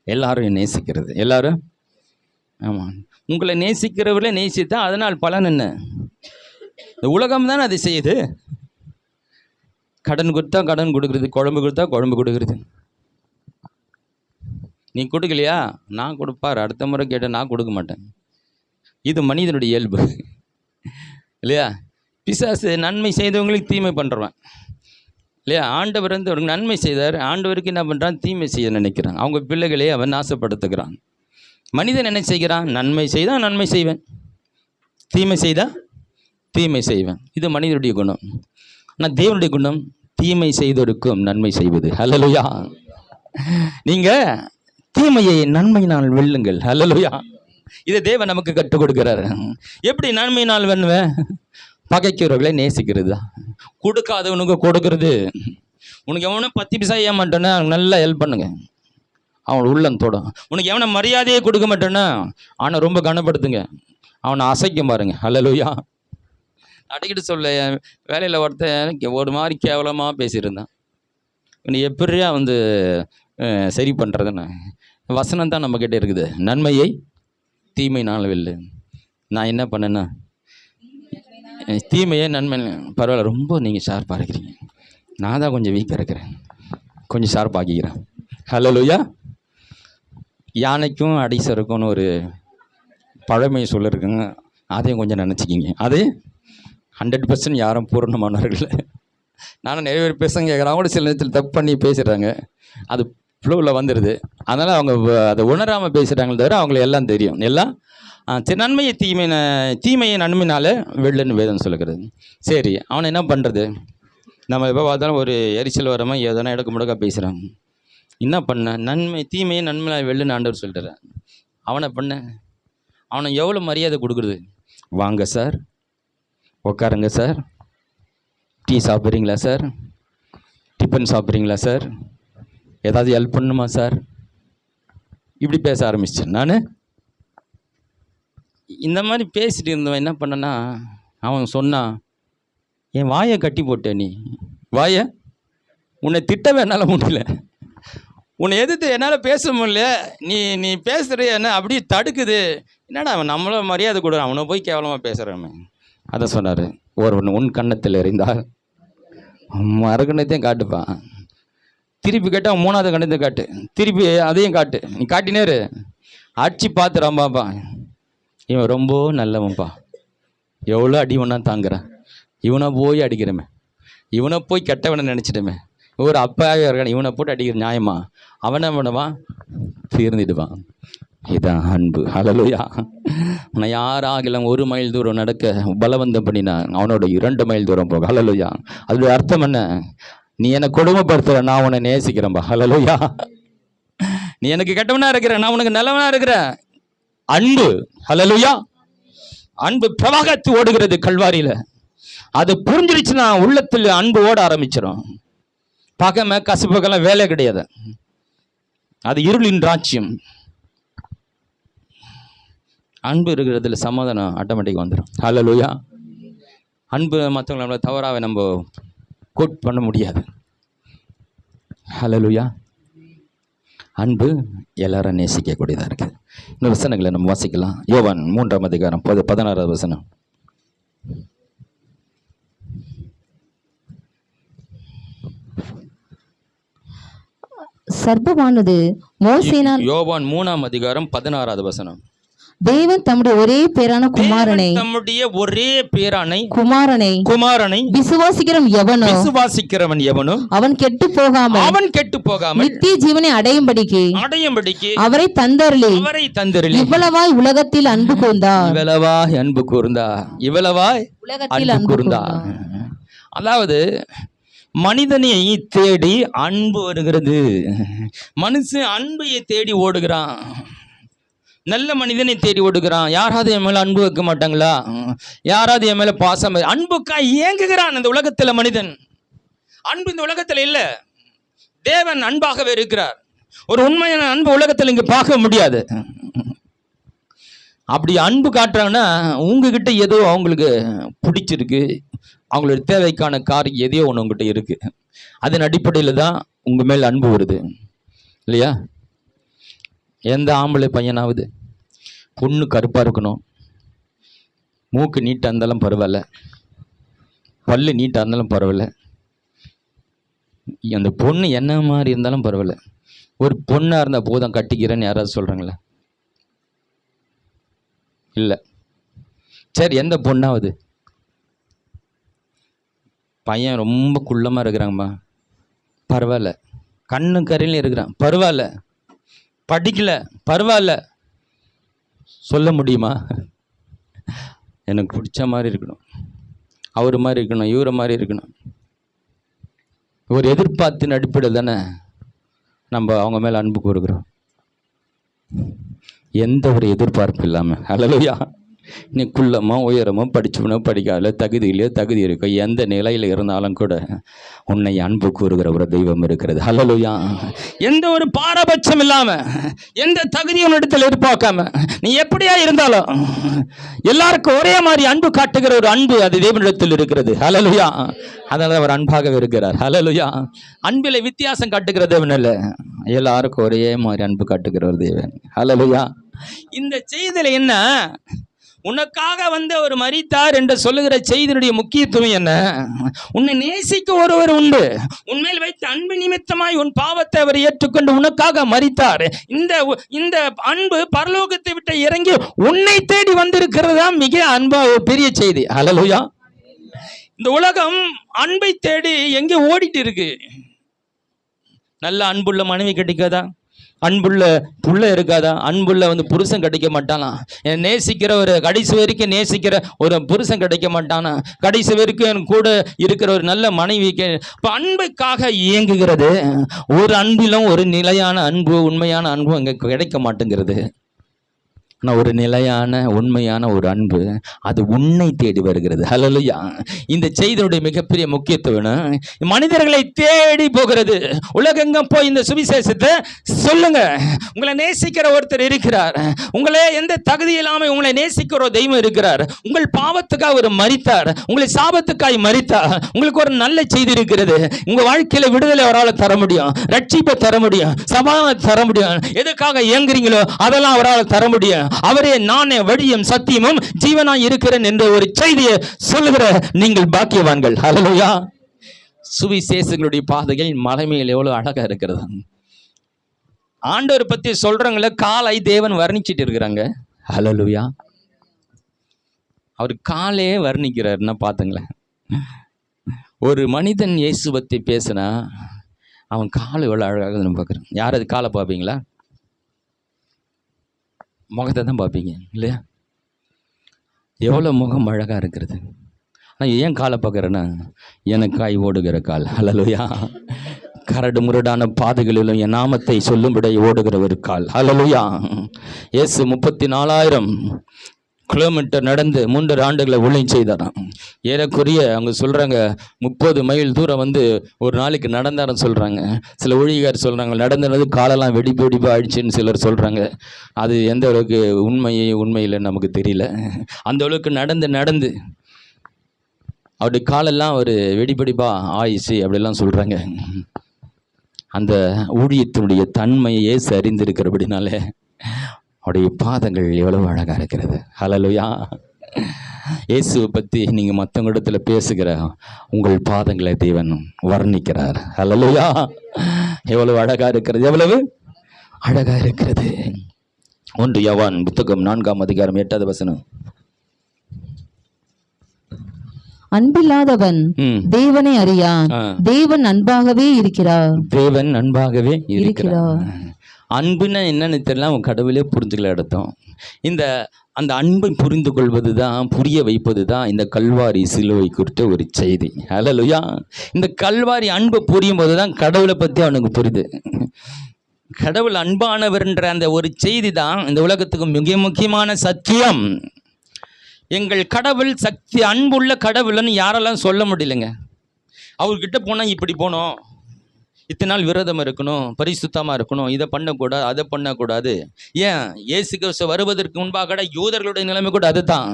எல்லாரும் நேசிக்கிறது, எல்லாரும். ஆமாம், உங்களை நேசிக்கிறவர்களே நேசித்தா அதனால் பலன் என்ன? இந்த உலகம் தானே அதை செய்யுது. கடன் கொடுத்தா கடன் கொடுக்குறது, குழம்பு கொடுத்தா குழம்பு கொடுக்குறது. நீ கொடுக்கலையா, நான் கொடுப்பார், அடுத்த முறை கேட்டால் நான் கொடுக்க மாட்டேன். இது மனிதனுடைய இயல்பு இல்லையா? பிசாசு நன்மை செய்தவங்களுக்கு தீமை பண்ணுறவன் இல்லையா? ஆண்டவர் வந்து அவருக்கு நன்மை செய்தார், ஆண்டவருக்கு என்ன பண்ணுறான்? தீமை செய்ய நினைக்கிறான். அவங்க பிள்ளைகளே அவன் நாசப்படுத்துகிறான். மனிதன் என்ன செய்கிறான்? நன்மை செய்தால் நன்மை செய்வேன், தீமை செய்தால் தீமை செய்வேன். இது மனிதனுடைய குணம். ஆனால் தேவனுடைய குணம் தீமை செய்தோருக்கும் நன்மை செய்வது. ஹல்லேலூயா. நீங்கள் தீமையை நன்மையினால் வெல்லுங்கள். ஹல்லேலூயா. இதை தேவன் நமக்கு கற்றுக் கொடுக்கிறார். எப்படி நன்மையினால் வெல்லுவேன்? பகைக்கிறவர்களை நேசிக்கிறது, கொடுக்காதவனுக்கு கொடுக்கறது. உனக்கு எவனை 10 பைசா ஏமாட்டேன்னா நல்லா ஹெல்ப் பண்ணுங்க, அவன் உள்ளம் தொடும். உனக்கு எவனை மரியாதையே கொடுக்க மாட்டேன்னா அவனை ரொம்ப கனப்படுத்துங்க, அவனை அசைக்கும் பாருங்க. ஹல்லேலூயா. அடிக்கடி சொல்ல, வேலையில் ஒருத்தன் ஒரு மாதிரி கேவலமாக பேசியிருந்தான். இவனை எப்படியா வந்து சரி பண்ணுறதுன்னு வசனம் தான் நம்மக்கிட்ட இருக்குது. நன்மையை தீமையினால் வெல்லு. நான் என்ன பண்ணேன்னா, தீமையை நன்மை. பரவாயில்ல, ரொம்ப நீங்கள் ஷார்ப்பாக இருக்கிறீங்க, நான் தான் கொஞ்சம் வீக்காக இருக்கிறேன், கொஞ்சம் ஷார்ப்பாகிக்கிறேன். ஹல்லேலூயா. யானைக்கும் அடிசருக்கும்னு ஒரு பழமை சொல்லிருக்குங்க, அதையும் கொஞ்சம் நினச்சிக்கிங்க. அது 100% யாரும் பூர்ணமானவர்கள். நானும் நிறைய பேர் பேச கேட்குறேன், அவங்க சில நேரத்தில் தப்பு பண்ணி பேசுகிறாங்க, அது ஃப்ளோவில் வந்துடுது. அதனால் அவங்க அதை உணராமல் பேசுகிறாங்களே தவிர அவங்களுக்கு எல்லாம் தெரியும். எல்லாம் நன்மையை தீமையை நன்மையினால வெல்லுன்னு வேதம் சொல்லுகிறது. சரி, அவனை என்ன பண்ணுறது? நம்ம எப்போ பார்த்தாலும் ஒரு எரிச்சல் வரமா எதனா எடுக்க முடக்கா பேசுகிறாங்க. என்ன பண்ண? தீமையை நன்மையினால் வெல்லுன்னு ஆண்டவர் சொல்லிட்டார். அவனை பண்ண, அவனை எவ்வளோ மரியாதை கொடுக்குறது? வாங்க சார், உட்காருங்க சார், டீ சாப்பிட்றீங்களா சார், டிஃபன் சாப்பிட்றீங்களா சார், ஏதாவது ஹெல்ப் பண்ணுமா சார், இப்படி பேச ஆரம்பிச்சிட்டேன். நான் இந்த மாதிரி பேசிட்டு இருந்தவன் என்ன பண்ணனா, அவன் சொன்னான், என் வாயை கட்டி போட்டேன், நீ வாயை, உன்னை திட்டவே என்னால் முடியல, உன்னை எதிர்த்து என்னால் பேச முடியல, நீ பேசுகிற என்ன அப்படியே தடுக்குது. என்னடா அவன் நம்மள மரியாதை கொடுறான், அவனை போய் கேவலமாக பேசுகிறான். அதை சொன்னார். ஒருவன் உன் கன்னத்தில் எறிந்தால் மறுகணத்தையும் காட்டுப்பான், திருப்பி கேட்டால் 3வது கணத்தை காட்டு, திருப்பி அதையும் காட்டு, நீ காட்டினேரு, அடிச்சு பார்த்துறான்பாப்பா. இவன் ரொம்ப நல்லவன்ப்பா, எவ்வளோ அடி ஒன்றா தாங்குறான், இவனை போய் அடிக்கிறமே, இவனை போய் கெட்டவனை நினச்சிட்டமே, ஒரு அப்பாவே இருக்கான், இவனை போட்டு அடிக்கிற நியாயமா? அவனை பண்ணுவான், தீர்ந்துடுவான். இதுதான் அன்பு. ஹல்லேலூயா. உன்னை யாராகலாம் 1 மைல் தூரம் நடக்க பலவந்தம் பண்ணினா அவனோட 2 மைல் தூரம் போக. ஹல்லேலூயா. அதோட அர்த்தம் என்ன? நீ என்னை கொடுமைப்படுத்துற, நான் உன்னை நேசிக்கிறேன்பா. ஹல்லேலூயா. நீ எனக்கு கெட்டவனா இருக்கிற, நான் உனக்கு நல்லவனா இருக்கிறேன். அன்பு. ஹல்லேலூயா. அன்பு பிரவாகத்து ஓடுகிறது கல்வாரியில. அது புரிஞ்சிருச்சுன்னா உள்ளத்தில் அன்பு ஓட ஆரம்பிச்சிடும். பகமை கசப்புக்கெல்லாம் வேலை கிடையாது, அது இருளின் ராஜ்யம். அன்பு இருக்கிறதுல சமாதானம் ஆட்டோமேட்டிக் வந்துடும். ஹல்லேலூயா. அன்பு மற்றவங்களை நம்மளை தவறாக நம்ம கோட் பண்ண முடியாது. ஹல்லேலூயா. அன்பு எல்லாரும் நேசிக்கக்கூடியதாக இருக்குது. இன்னும் வசனங்களை நம்ம வாசிக்கலாம். யோவான் 3ஆம் அதிகாரம் 16வது வசனம். சர்ப்பமானது மோசேனால், யோவான் 3ஆம் அதிகாரம் 16வது வசனம். தேவன் தம்முடைய ஒரே பேரான குமாரனை குமாரனை விசுவாசிக்கிறவன் எவனோ அவன் கெட்டு போகாமல் நித்திய ஜீவனை அடையும்படிக்கு அவரை தந்தருளி இவ்வளவாய் உலகத்தில் அன்பு கூர்ந்தார். அதாவது மனிதனை தேடி அன்பு வருகிறது. மனுஷன் அன்பையை தேடி ஓடுகிறான். நல்ல மனிதனை தேடி ஓடுகிறான். யாராவது என் மேல அன்பு வைக்க மாட்டாங்களா, யாராவது என் மேல பாசம், அன்புக்காய் ஏங்குகிறான் இந்த உலகத்துல மனிதன். அன்பு இந்த உலகத்துல இல்ல, தேவன் அன்பாகவே இருக்கிறார். ஒரு உண்மையான அன்பு உலகத்துல இங்க பார்க்க முடியாது. அப்படி அன்பு காட்டுறாங்கன்னா உங்ககிட்ட ஏதோ அவங்களுக்கு பிடிச்சிருக்கு, அவங்களோட தேவைக்கான காரியம் எதையோ ஒன்று உங்ககிட்ட இருக்கு. அதன் அடிப்படையில் தான் உங்க மேல் அன்பு வருது இல்லையா? எந்த ஆம்பளை பையனாவது பொண்ணு கருப்பாக இருக்கணும், மூக்கு நீட்டாக இருந்தாலும் பரவாயில்ல, பல்லு நீட்டாக இருந்தாலும் பரவாயில்ல, அந்த பொண்ணு என்ன மாதிரி இருந்தாலும் பரவாயில்ல, ஒரு பொண்ணாக இருந்தால் போதும் கட்டிக்கிறேன்னு யாராவது சொல்கிறாங்களா? இல்லை. சரி, எந்த பொண்ணாவது பையன் ரொம்ப குள்ளமாக இருக்கிறாங்கம்மா பரவாயில்ல, கண்ணு கரையில இருக்கிறான் பரவாயில்ல, படிக்கல பரவாயில்ல, சொல்ல முடியுமா? எனக்கு பிடிச்ச மாதிரி இருக்கணும், அவர் மாதிரி இருக்கணும், இவரை மாதிரி இருக்கணும். ஒரு எதிர்பார்த்தின் அடிப்படையில் தானே நம்ம அவங்க மேலே அன்பு கூறுகிறோம். எந்த ஒரு எதிர்பார்ப்பு இல்லாமல். ஹல்லேலூயா. நீ குள்ளமோ உயரமோ படிச்சவனோ படிக்காத தகுதியிலையோ தகுதி இருக்கோ, எந்த நிலையில் இருந்தாலும் கூட உன்னை அன்பு கூறுகிற ஒரு தெய்வம் இருக்கிறது. ஹல்லேலூயா. எந்த ஒரு பாரபட்சம் இல்லாம, எந்த தகுதியும் இடத்துல எதிர்பார்க்காம, நீ எப்படியா இருந்தாலும் எல்லாருக்கும் ஒரே மாதிரி அன்பு காட்டுகிற ஒரு அன்பு அது தேவனிடத்தில் இருக்கிறது. ஹல்லேலூயா. அதனால அவர் அன்பாகவே இருக்கிறார். ஹல்லேலூயா. அன்பில் வித்தியாசம் காட்டுகிற தேவன் அல்ல, எல்லாருக்கும் ஒரே மாதிரி அன்பு காட்டுகிற ஒரு தேவன். ஹல்லேலூயா. இந்த செய்தியில என்ன, உனக்காக வந்து அவர் மரித்தார் என்று சொல்லுகிற செய்தியினுடைய முக்கியத்துவம் என்ன? உன்னை நேசிக்க ஒருவர் உண்டு, உன்மேல் வைத்த அன்பு நிமித்தமாய் உன் பாவத்தை அவர் ஏற்றுக்கொண்டு உனக்காக மரித்தார். இந்த அன்பு பரலோகத்தை விட்டு இறங்கி உன்னை தேடி வந்திருக்கிறதா மிக அன்பா பெரிய செய்தி. ஹல்லேலூயா. இந்த உலகம் அன்பை தேடி எங்கே ஓடிட்டு இருக்கு. நல்ல அன்புள்ள மனைவி கிடைக்காதா, அன்புள்ள புள்ள இருக்காதா, அன்புள்ள புருஷன் கிடைக்க மாட்டானா, நேசிக்கிற ஒரு கடைசி வரைக்கும் நேசிக்கிற ஒரு புருஷன் கிடைக்க மாட்டானா, கடைசி வரைக்கும் கூட இருக்கிற ஒரு நல்ல மனைவிக்கு. இப்போ அன்புக்காக இயங்குகிறது. ஒரு அன்பிலும் ஒரு நிலையான அன்பு, உண்மையான அன்பு அங்கே கிடைக்க மாட்டேங்கிறது. ஆனால் ஒரு நிலையான உண்மையான ஒரு அன்பு அது உன்னை தேடி வருகிறது. ஹல்லேலூயா. இந்த செய்தியுடைய மிகப்பெரிய முக்கியத்துவம் மனிதர்களை தேடி போகிறது. உலகெங்கும் போய் இந்த சுவிசேஷத்தை சொல்லுங்க. உங்களை நேசிக்கிற ஒருத்தர் இருக்கிறார், உங்களே எந்த தகுதி இல்லாமல் உங்களை நேசிக்கிற ஒரு தெய்வம் இருக்கிறார். உங்கள் பாவத்துக்காக அவர் மரித்தார், உங்களை சாபத்துக்காய் மரித்தார். உங்களுக்கு ஒரு நல்ல செய்தி இருக்கிறது. உங்க வாழ்க்கையில விடுதலை அவரால் தர முடியும், ரட்சிப்பை தர முடியும், சமாதானம் தர முடியும். எதுக்காக இயங்குறீங்களோ அதெல்லாம் அவரால் தர முடியும். அவரே நானே வழியும் சத்தியமும் ஜீவனாய் இருக்கிறேன் என்ற ஒரு செய்தியை சொல்லுகிற நீங்கள் பாக்கியவான்கள். ஹல்லேலூயா. சுவிசேஷங்களுடைய பாதைகள் மலை மேல் எவ்வளவு அழகா இருக்கிறது. ஆண்டவர் பத்தி சொல்றவங்கள காலை தேவன் வர்ணிச்சிட்டு இருக்கிறாங்க. ஹல்லேலூயா. அவர் காலே வர்ணிக்கிறாருன்னா பாத்துங்களேன். ஒரு மனிதன் இயேசு பத்தி பேசினா அவன் காலை எவ்வளவு அழகாக நம்ம பார்க்குறோம். யாராவது காலை பார்ப்பீங்களா? முகத்தை தான் பார்ப்பீங்க இல்லையா? எவ்வளோ முகம் அழகாக இருக்கிறது. ஆனால் ஏன் காலை பார்க்குறேன்னா, எனக்காய் ஓடுகிற கால். ஹல்லேலூயா. கரடு முரடான பாதைகளிலும் என் நாமத்தை சொல்லும்படி ஓடுகிற ஒரு கால். ஹல்லேலூயா. இயேசு 34,000 கிலோமீட்டர் நடந்து 3 ஆண்டுகளை ஊழியம் செய்தாராம். ஏறக்குறைய அவங்க சொல்கிறாங்க 30 மைல் தூரம் ஒரு நாளைக்கு நடந்தாருன்னு சொல்கிறாங்க. சில ஊழியர் சொல்கிறாங்க நடந்தது காலெல்லாம் வெடிப்பு ஆயிடுச்சுன்னு சிலர் சொல்கிறாங்க. அது எந்த அளவுக்கு உண்மையில்லைன்னு நமக்கு தெரியல. அந்த அளவுக்கு நடந்து அவருடைய காலெல்லாம் ஒரு வெடிப்படிப்பாக ஆயிடுச்சு அப்படிலாம் சொல்கிறாங்க. அந்த ஊழியத்தினுடைய தன்மையை இயேசு அறிந்திருக்கிறபடினாலே அவருடைய பாதங்கள் எவ்வளவு அழகாக இருக்கிறது. ஹல்லேலூயா. இயேசுவை பற்றி நீங்கள் மற்றவங்க இடத்துல பேசுகிற உங்கள் பாதங்களை தேவன் வர்ணிக்கிறார். ஹல்லேலூயா. எவ்வளவு அழகாக இருக்கிறது, எவ்வளவு அழகாக இருக்கிறது. 1 யோவான் புத்தகம் 4ஆம் அதிகாரம் 8வது வசனம். அன்பில்லாதவன் தேவனை அறியான், தேவன் அன்பாகவே இருக்கிறார். தேவன் அன்பாகவே இருக்கிறார். அன்புன்னா என்னன்னு தெரியல, அவன் கடவுளே புரிஞ்சுக்கல அர்த்தம். அந்த அன்பை புரிந்து கொள்வது தான், புரிய வைப்பது தான் இந்த கல்வாரி சிலுவை குறித்த ஒரு செய்தி. ஹல்லேலூயா. இந்த கல்வாரி அன்பை புரியும் போது தான் கடவுளை பற்றி அவனுக்கு புரியுது. கடவுள் அன்பானவர்ன்ற அந்த ஒரு செய்தி தான் இந்த உலகத்துக்கு மிக முக்கியமான சத்தியம். எங்கள் கடவுள் சக்தி அன்புள்ள கடவுள்னு யாரெல்லாம் சொல்ல முடியலைங்க. அவர்கிட்ட போனால் இப்படி போனோம், இத்தனை நாள் விரதம் இருக்கணும், பரிசுத்தமாக இருக்கணும், இதை பண்ணக்கூடாது, அதை பண்ணக்கூடாது. ஏன் இயேசு கிறிஸ்து வருவதற்கு முன்பாக கூட யூதர்களுடைய நிலைமை கூட அதுதான்.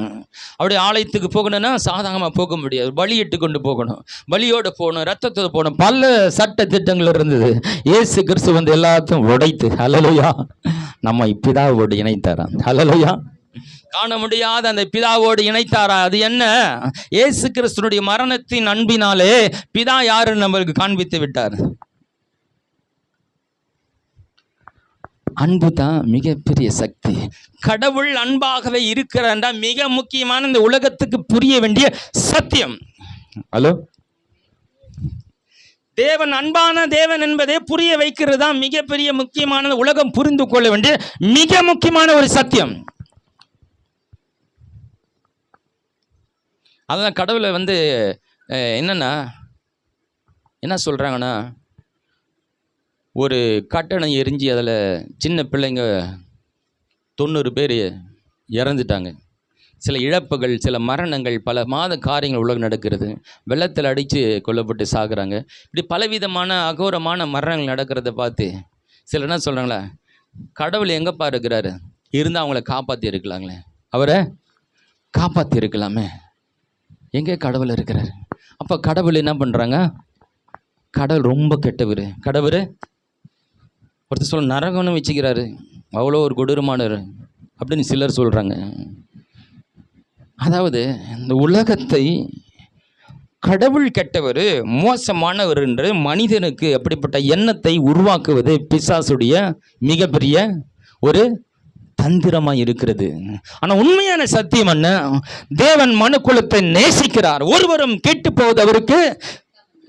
அப்படியே ஆலயத்துக்கு போகணும்னா சாதாரணமாக போக முடியாது, பலியிட்டு கொண்டு போகணும், பலியோடு போகணும், ரத்தத்தோடு போகணும், பல சட்ட திட்டங்கள் இருந்தது. இயேசு கிறிஸ்து வந்து எல்லாத்தையும் உடைத்து ஹல்லேலூயா நம்ம பிதாவோடு இணைத்தாராம். ஹல்லேலூயா காண முடியாத அந்த பிதாவோடு இணைத்தாரா? அது என்ன? இயேசு கிறிஸ்துனுடைய மரணத்தின் அன்பினாலே பிதா யாருன்னு நம்மளுக்கு காண்பித்து விட்டார். அன்பு தான் மிகப்பெரிய சக்தி. கடவுள் அன்பாகவே இருக்கிறாண்டா மிக முக்கியமான இந்த உலகத்துக்கு புரிய வேண்டிய சத்தியம். ஹலோ, தேவன் அன்பான தேவன் என்பதை புரிய வைக்கிறது தான் மிகப்பெரிய முக்கியமான உலகம் புரிந்து கொள்ள வேண்டிய மிக முக்கியமான ஒரு சத்தியம். அதான் கடவுளை வந்து என்னன்னா என்ன சொல்றாங்கன்னா, ஒரு கட்டணம் எரிஞ்சு அதில் சின்ன பிள்ளைங்க 90 பேர் இறந்துட்டாங்க. சில இழப்புகள், சில மரணங்கள், பல மாத காரியங்கள் உலகம் நடக்கிறது. வெள்ளத்தில் அடித்து கொல்லப்பட்டு சாகுறாங்க. இப்படி பலவிதமான அகோரமான மரணங்கள் நடக்கிறத பார்த்து சிலர் என்ன சொல்கிறாங்களா, கடவுள் எங்கேப்பா இருக்கிறாரு, இருந்தால் அவங்கள காப்பாற்றி இருக்கலாங்களே, அவரை காப்பாற்றி இருக்கலாமே, எங்கே கடவுள் இருக்கிறார்? அப்போ கடவுள் என்ன பண்ணுறாங்க, கடவுள் ரொம்ப கெட்டவர், கடவுள் ஒருத்தர் சொல்ல நரகம்னு வச்சுக்கிறாரு, அவ்வளோ ஒரு கொடூரமானவர் அப்படின்னு சிலர் சொல்கிறாங்க. அதாவது இந்த உலகத்தை கடவுள் கெட்டவர், மோசமானவர் என்று மனிதனுக்கு அப்படிப்பட்ட எண்ணத்தை உருவாக்குவது பிசாசுடைய மிகப்பெரிய ஒரு தந்திரமாக இருக்கிறது. ஆனால் உண்மையான சத்தியம் என்ன? தேவன் மனுக்குலத்தை நேசிக்கிறார். ஒருவரும் கெட்டு போவது அவருக்கு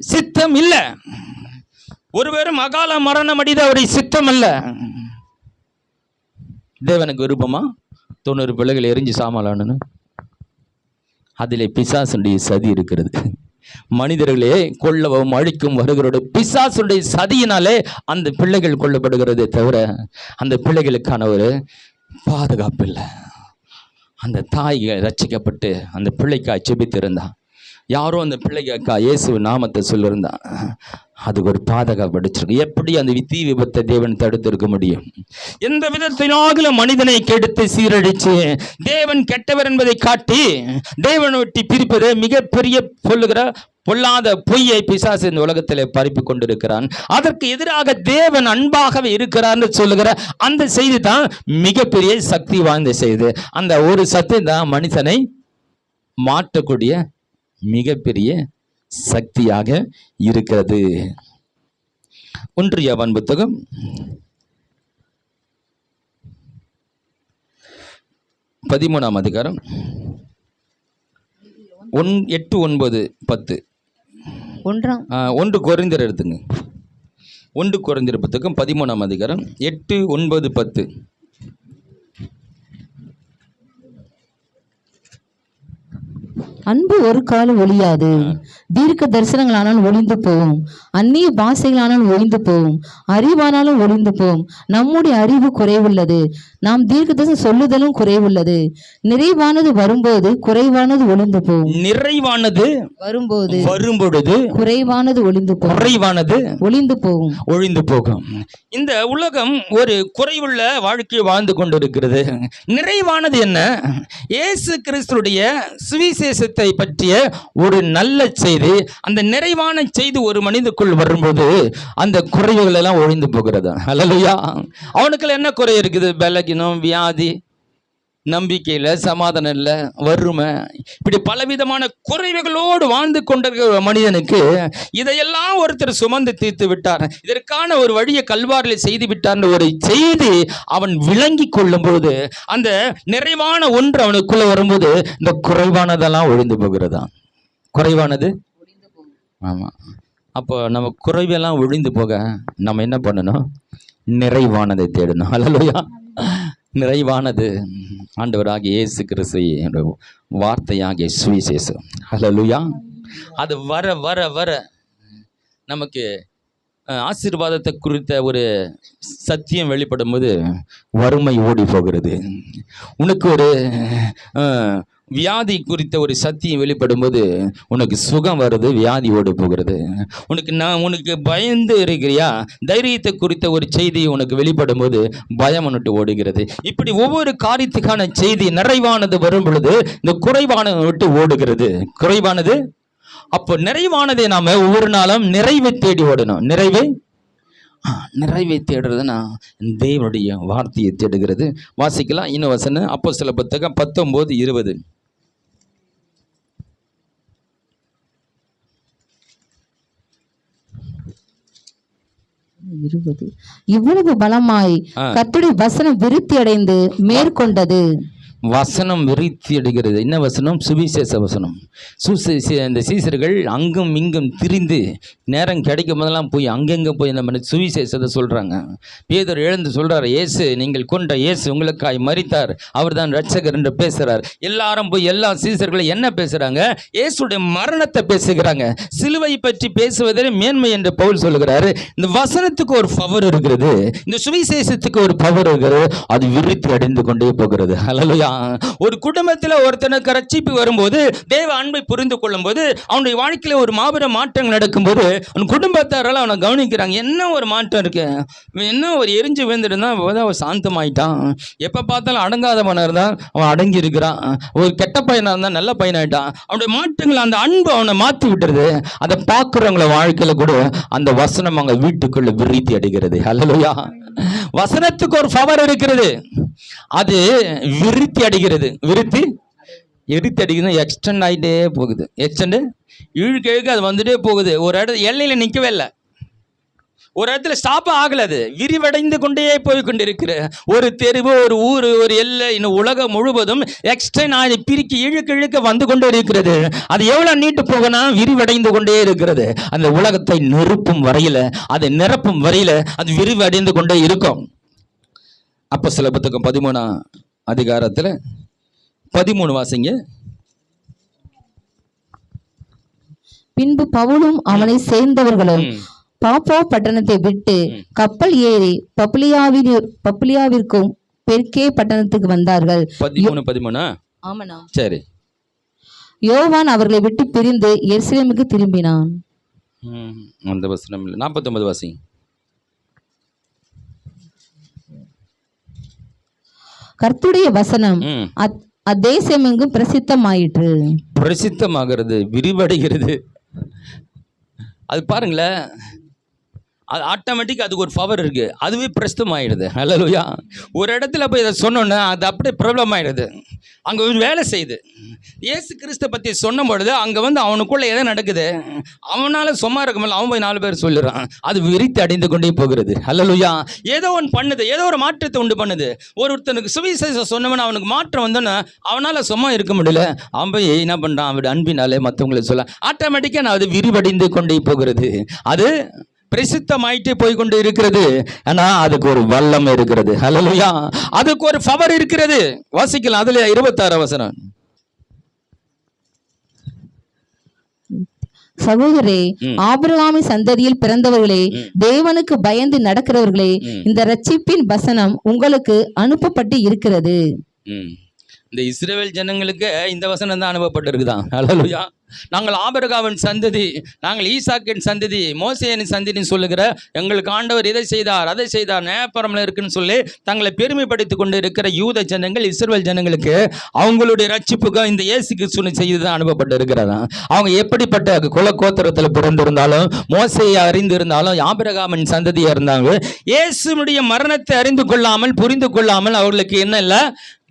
சித்தம் இல்லை. ஒருவரும் அகால மரணம் அடைவது அவருடைய சித்தம் அல்ல. தேவனுக்கு விருப்பமா 90 பிள்ளைகள் எரிஞ்சு சாமலானு? அதிலே பிசாசுடைய சதி இருக்கிறது. மனிதர்களே கொல்லவும் அழிக்கும் வருகிறோட பிசாசுடைய சதியினாலே அந்த பிள்ளைகள் கொல்லப்படுகிறதே தவிர அந்த பிள்ளைகளுக்கான ஒரு பாதுகாப்பு இல்லை. அந்த தாய் ரட்சிக்கப்பட்டு அந்த பிள்ளைக்காய் செபித்திருந்தான். யாரோ அந்த பிள்ளைக்கா இயேசு நாமத்தை சொல்லியிருந்தான். அதுக்கு ஒரு பாதுகாப்பு அடிச்சிருக்கு. எப்படி அந்த தீ விபத்தை தேவன் தடுத்திருக்க முடியும்? எந்த விதத்தினாலும் மனிதனை கெடுத்து சீரழிச்சு தேவன் கெட்டவர் என்பதை காட்டி தேவனை விட்டு பிரிப்பது மிகப்பெரிய சொல்லுகிற பொல்லாத பொய்யை பிசாசு இந்த உலகத்தில் பரப்பி கொண்டிருக்கிறான். அதற்கு எதிராக தேவன் அன்பாகவே இருக்கிறார்னு சொல்லுகிற அந்த செய்தி தான் மிகப்பெரிய சக்தி வாய்ந்த செய்தி. அந்த ஒரு சக்தி தான் மனிதனை மாற்றக்கூடிய மிகப்பெரிய சக்தியாக இருக்கிறது. 1 யோவான் புத்தகம் 13ஆம் அதிகாரம் 8, 9, 10. 1 கொரிந்தியர் எடுத்துங்க. 1 கொரிந்தியர் புத்தகம் 13ஆம் அதிகாரம் 8, 9, 10. அன்பு ஒரு காலம் ஒழியாது. தீர்க்க தரிசனங்களானாலும் ஒளிந்து போகும், அந்நிய பாஷைகளானாலும் ஒளிந்து போகும், அறிவானாலும் ஒளிந்து போகும். நம்முடைய அறிவு குறைவுள்ளது, நாம் தீர்க்க தரிசனம் சொல்லுதலும் குறைவுள்ளது. நிறைவானது வரும்போது குறைவானது ஒளிந்து போகும். நிறைவானது வரும்பொழுது குறைவானது ஒளிந்து போகும். குறைவானது ஒளிந்து போகும். இந்த உலகம் ஒரு குறைவுள்ள வாழ்க்கையை வாழ்ந்து கொண்டிருக்கிறது. நிறைவானது என்ன? இயேசு கிறிஸ்துடைய சுவிசேஷத்தை பற்றிய ஒரு நல்ல செய்தி. அந்த நிறைவான செய்தி ஒரு மனிதனுக்குள் வரும்போது அந்த குறைவுகள் எல்லாம் ஒழிந்து போகிறது. ஹல்லேலூயா. அவனுக்குள்ள என்ன குறை இருக்குது? பலகீனம், வியாதி, நம்பிக்கையில் சமாதானம் இல்லை, வறுமை, இப்படி பலவிதமான குறைவுகளோடு வாழ்ந்து கொண்டிருக்கிற மனிதனுக்கு இதையெல்லாம் ஒருத்தர் சுமந்து தீர்த்து விட்டார், இதற்கான ஒரு வழியை கல்வாரில் செய்து விட்டார்ன்ற ஒரு செய்தி அவன் விளங்கி கொள்ளும் பொழுது அந்த நிறைவான ஒன்று அவனுக்குள்ள வரும்போது இந்த குறைவானதெல்லாம் ஒழிந்து போகிறதான். குறைவானது ஆமாம். அப்போ நம்ம குறைவெல்லாம் ஒழிந்து போக நம்ம என்ன பண்ணணும்? நிறைவானதை தேடணும். ஹல்லேலூயா. நிறைவானது ஆண்டவராகிய இயேசு கிறிஸ்துவின் வார்த்தையாகிய சுவிசேஷம். ஹல்லேலூயா. அது வர வர வர நமக்கு ஆசீர்வாதத்தை குறித்த ஒரு சத்தியம் வெளிப்படும் போது வறுமை ஓடி போகிறது. உனக்கு ஒரு வியாதி குறித்த ஒரு சத்தியம் வெளிப்படும் போது உனக்கு சுகம் வருது, வியாதி ஓடி போகிறது. உனக்கு பயந்து இருக்கிறியா, தைரியத்தை குறித்த ஒரு செய்தி உனக்கு வெளிப்படும் போது பயம் உன்னுட்டு ஓடுகிறது. இப்படி ஒவ்வொரு காரியத்துக்கான செய்தி நிறைவானது வரும் பொழுது இந்த குறைவானது விட்டு ஓடுகிறது. குறைவானது, அப்போ நிறைவானதை நாம ஒவ்வொரு நாளும் நிறைவை தேடி ஓடணும். நிறைவை தேடுறதுன்னா தேவனுடைய வார்த்தையை தேடுகிறது. வாசிக்கலாம் இன்னும் வசனம், அப்போஸ்தலர் புத்தகம் 19:20. இவ்வளவு பலமாய் கர்த்தருடைய வசனம் விருத்தி அடைந்து மேற்கொண்டது. வசனம் விருத்தி அடைகிறது. என்ன வசனம்? சுவிசேஷ வசனம். அந்த சீசர்கள் அங்கும் இங்கும் திரிந்து நேரம் கிடைக்கும் போதெல்லாம் போய் அங்கெங்கே போய் நம்ம சுவிசேஷத்தை சொல்கிறாங்க. பேதுரு எழுந்து சொல்கிறார், இயேசு, நீங்கள் கொண்ட இயேசு உங்களுக்காய் மரித்தார், அவர் தான் ரட்சகர் என்று பேசுகிறார். எல்லாரும் போய் எல்லா சீசர்களும் என்ன பேசுகிறாங்க? இயேசுடைய மரணத்தை பேசுகிறாங்க. சிலுவை பற்றி பேசுவதே மேன்மை என்று பவுல் சொல்லுகிறாரு. இந்த வசனத்துக்கு ஒரு பவர் இருக்கிறது, இந்த சுவிசேஷத்துக்கு ஒரு பவர் இருக்கிறது. அது விருத்தி அடைந்து கொண்டே போகிறது. ஹல்லேலூயா. ஒரு குடும்பத்தில் ஒருத்தனுக்கு ரட்சிப்பு வரும்போது, தேவ அன்பை புரிந்து கொள்ளும் போது, அவனுடைய வாழ்க்கையில ஒரு மாபெரும் மாற்றங்கள் நடக்கும்போது அவன் குடும்பத்தாரெல்லாம் அவனை கவனிக்கிறாங்க. என்ன ஒரு மாற்றம் இருக்கு, என்ன ஒரு எரிஞ்சு விழுந்துருந்தான், அவன் சாந்தமாயிட்டான். எப்போ பார்த்தாலும் அடங்காதவனாக இருந்தான், அவன் அடங்கி இருக்கிறான். ஒரு கெட்ட பையனாக இருந்தால் நல்ல பையனாயிட்டான். அவனுடைய மாற்றங்கள், அந்த அன்பு அவனை மாற்றி விட்டுருது. அதை பார்க்குறவங்கள வாழ்க்கையில கூட அந்த வசனம் அவங்க வீட்டுக்குள்ள விருத்தி அடைகிறது. ஹல்லேலூயா. வசனத்துக்கு ஒரு பவர் இருக்கிறது, அது விருத்தி அடைகிறது. விருத்தி அடிக்கிறது, எக்ஸ்டெண்ட் ஆகிட்டே போகுது. எக்ஸ்டெண்டு இழுக்க அது வந்துட்டே போகுது. ஒரு இடத்துல எல்லையில் நிற்கவே இல்லை, ஒரு இடத்துல ஸ்டாப் ஆகல, அது விரிவடைந்து கொண்டே போய் கொண்டிருக்கிற ஒரு தெருவு, ஒரு ஊர், ஒரு எல்லை, இன்னும் உலகம் முழுவதும் எக்ஸ்டெண்ட் ஆகி பிரிக்கி இழுக்க வந்து கொண்டே இருக்கிறது. அது எவ்வளவு நீட்டு போகணும், விரிவடைந்து கொண்டே இருக்கிறது. அந்த உலகத்தை நிரப்பும் வரையில, அதை நிரப்பும் வரையில அது விரிவடைந்து கொண்டே இருக்கும். அப்போஸ்தலர் புத்தகம் 13ஆம் அதிகாரத்தில் 13 வாசிங்க. பின்பு பவுலும் அவனை சேர்ந்தவர்களும் பாப்போ பட்டணத்தை விட்டு கப்பல் ஏறி பப்புலியாவிற்கும் பெர்கே பட்டணத்துக்கு வந்தார்கள். 13 ஆமனா? சரி. யோவான் அவர்களை விட்டு பிரிந்து எருசலேமுக்கு திரும்பினான். அந்த வசனம் இல்லை, 49 வாசிங்க. கர்த்தருடைய வசனம் அத்தேசமெங்கும் பிரசித்தமாயிற்று. பிரசித்தமாகிறது, விரிவடைகிறது. அது பாருங்களேன், அது ஆட்டோமேட்டிக், அதுக்கு ஒரு பவர் இருக்கு, அதுவே பிரஸ்தம் ஆயிடுது. ஹல்லேலூயா. ஒரு இடத்துல போய் இதை சொன்னோன்னா அது அப்படியே ப்ராப்ளம் ஆயிடுது, அங்கே ஒரு வேலை செய்யுது. இயேசு கிறிஸ்த பற்றி சொன்ன பொழுது அங்கே அவனுக்குள்ள எதை நடக்குது, அவனால சும்மா இருக்கும்போது அவன் போய் 4 பேர் சொல்லிடுறான், அது விரித்து அடைந்து கொண்டே போகிறது. ஹல்லேலூயா. ஏதோ ஒன்று பண்ணுது, ஏதோ ஒரு மாற்றத்தை உண்டு பண்ணுது. ஒருத்தனுக்கு சுவிசேஷம் சொன்னவன் அவனுக்கு மாற்றம் வந்தோன்னா அவனால் சும்மா இருக்க முடியல, அவன் போய் என்ன பண்ணுறான், அவருடைய அன்பினாலே மற்றவங்களை சொல்ல ஆட்டோமேட்டிக்காக அது விரிவடைந்து கொண்டே போகிறது. அது பிரசித்தமாயிட்டே போய்கொண்டு இருக்கிறது. ஆனா அதுக்கு ஒரு வல்லம் இருக்கிறது. ஹல்லேலூயா. அதுக்கு ஒரு பவர் இருக்கிறது. வாசிக்கலாம், அதுல 26 வசனம். சகோதரே, ஆபிரகாமின் சந்ததியில் பிறந்தவர்களே, தேவனுக்கு பயந்து நடக்கிறவர்களே, இந்த ரட்சிப்பின் வசனம் உங்களுக்கு அனுப்பப்பட்டு இருக்கிறது. இந்த இஸ்ரவேல் ஜனங்களுக்கு இந்த வசனம் தான் அனுப்பப்பட்டிருக்குதான். ஹல்லேலூயா. நாங்கள் ஆபிரகாமின் சந்ததி, நாங்கள் ஈசாக்கின் சந்ததி, மோசேயின் சந்ததின்னு சொல்லுகிற எங்களுக்கு ஆண்டவர் இதை செய்தார் அதை செய்தார் நேப்பரமில் இருக்குன்னு சொல்லி தங்களை பெருமைப்படுத்திக் கொண்டு இருக்கிற யூத ஜனங்கள், இஸ்ரவேல் ஜனங்களுக்கு அவங்களுடைய ரட்சிப்புக்கும் இந்த இயேசு கிறிஸ்துவின் செய்தி தான் அனுப்பப்பட்டு இருக்கிறதா. அவங்க எப்படிப்பட்ட குல கோத்திரத்தில் பிறந்திருந்தாலும், மோசேயை அறிந்திருந்தாலும், ஆபிரகாமின் சந்ததியாக இருந்தாங்க, இயேசுனுடைய மரணத்தை அறிந்து கொள்ளாமல் புரிந்து கொள்ளாமல் அவர்களுக்கு என்ன இல்லை,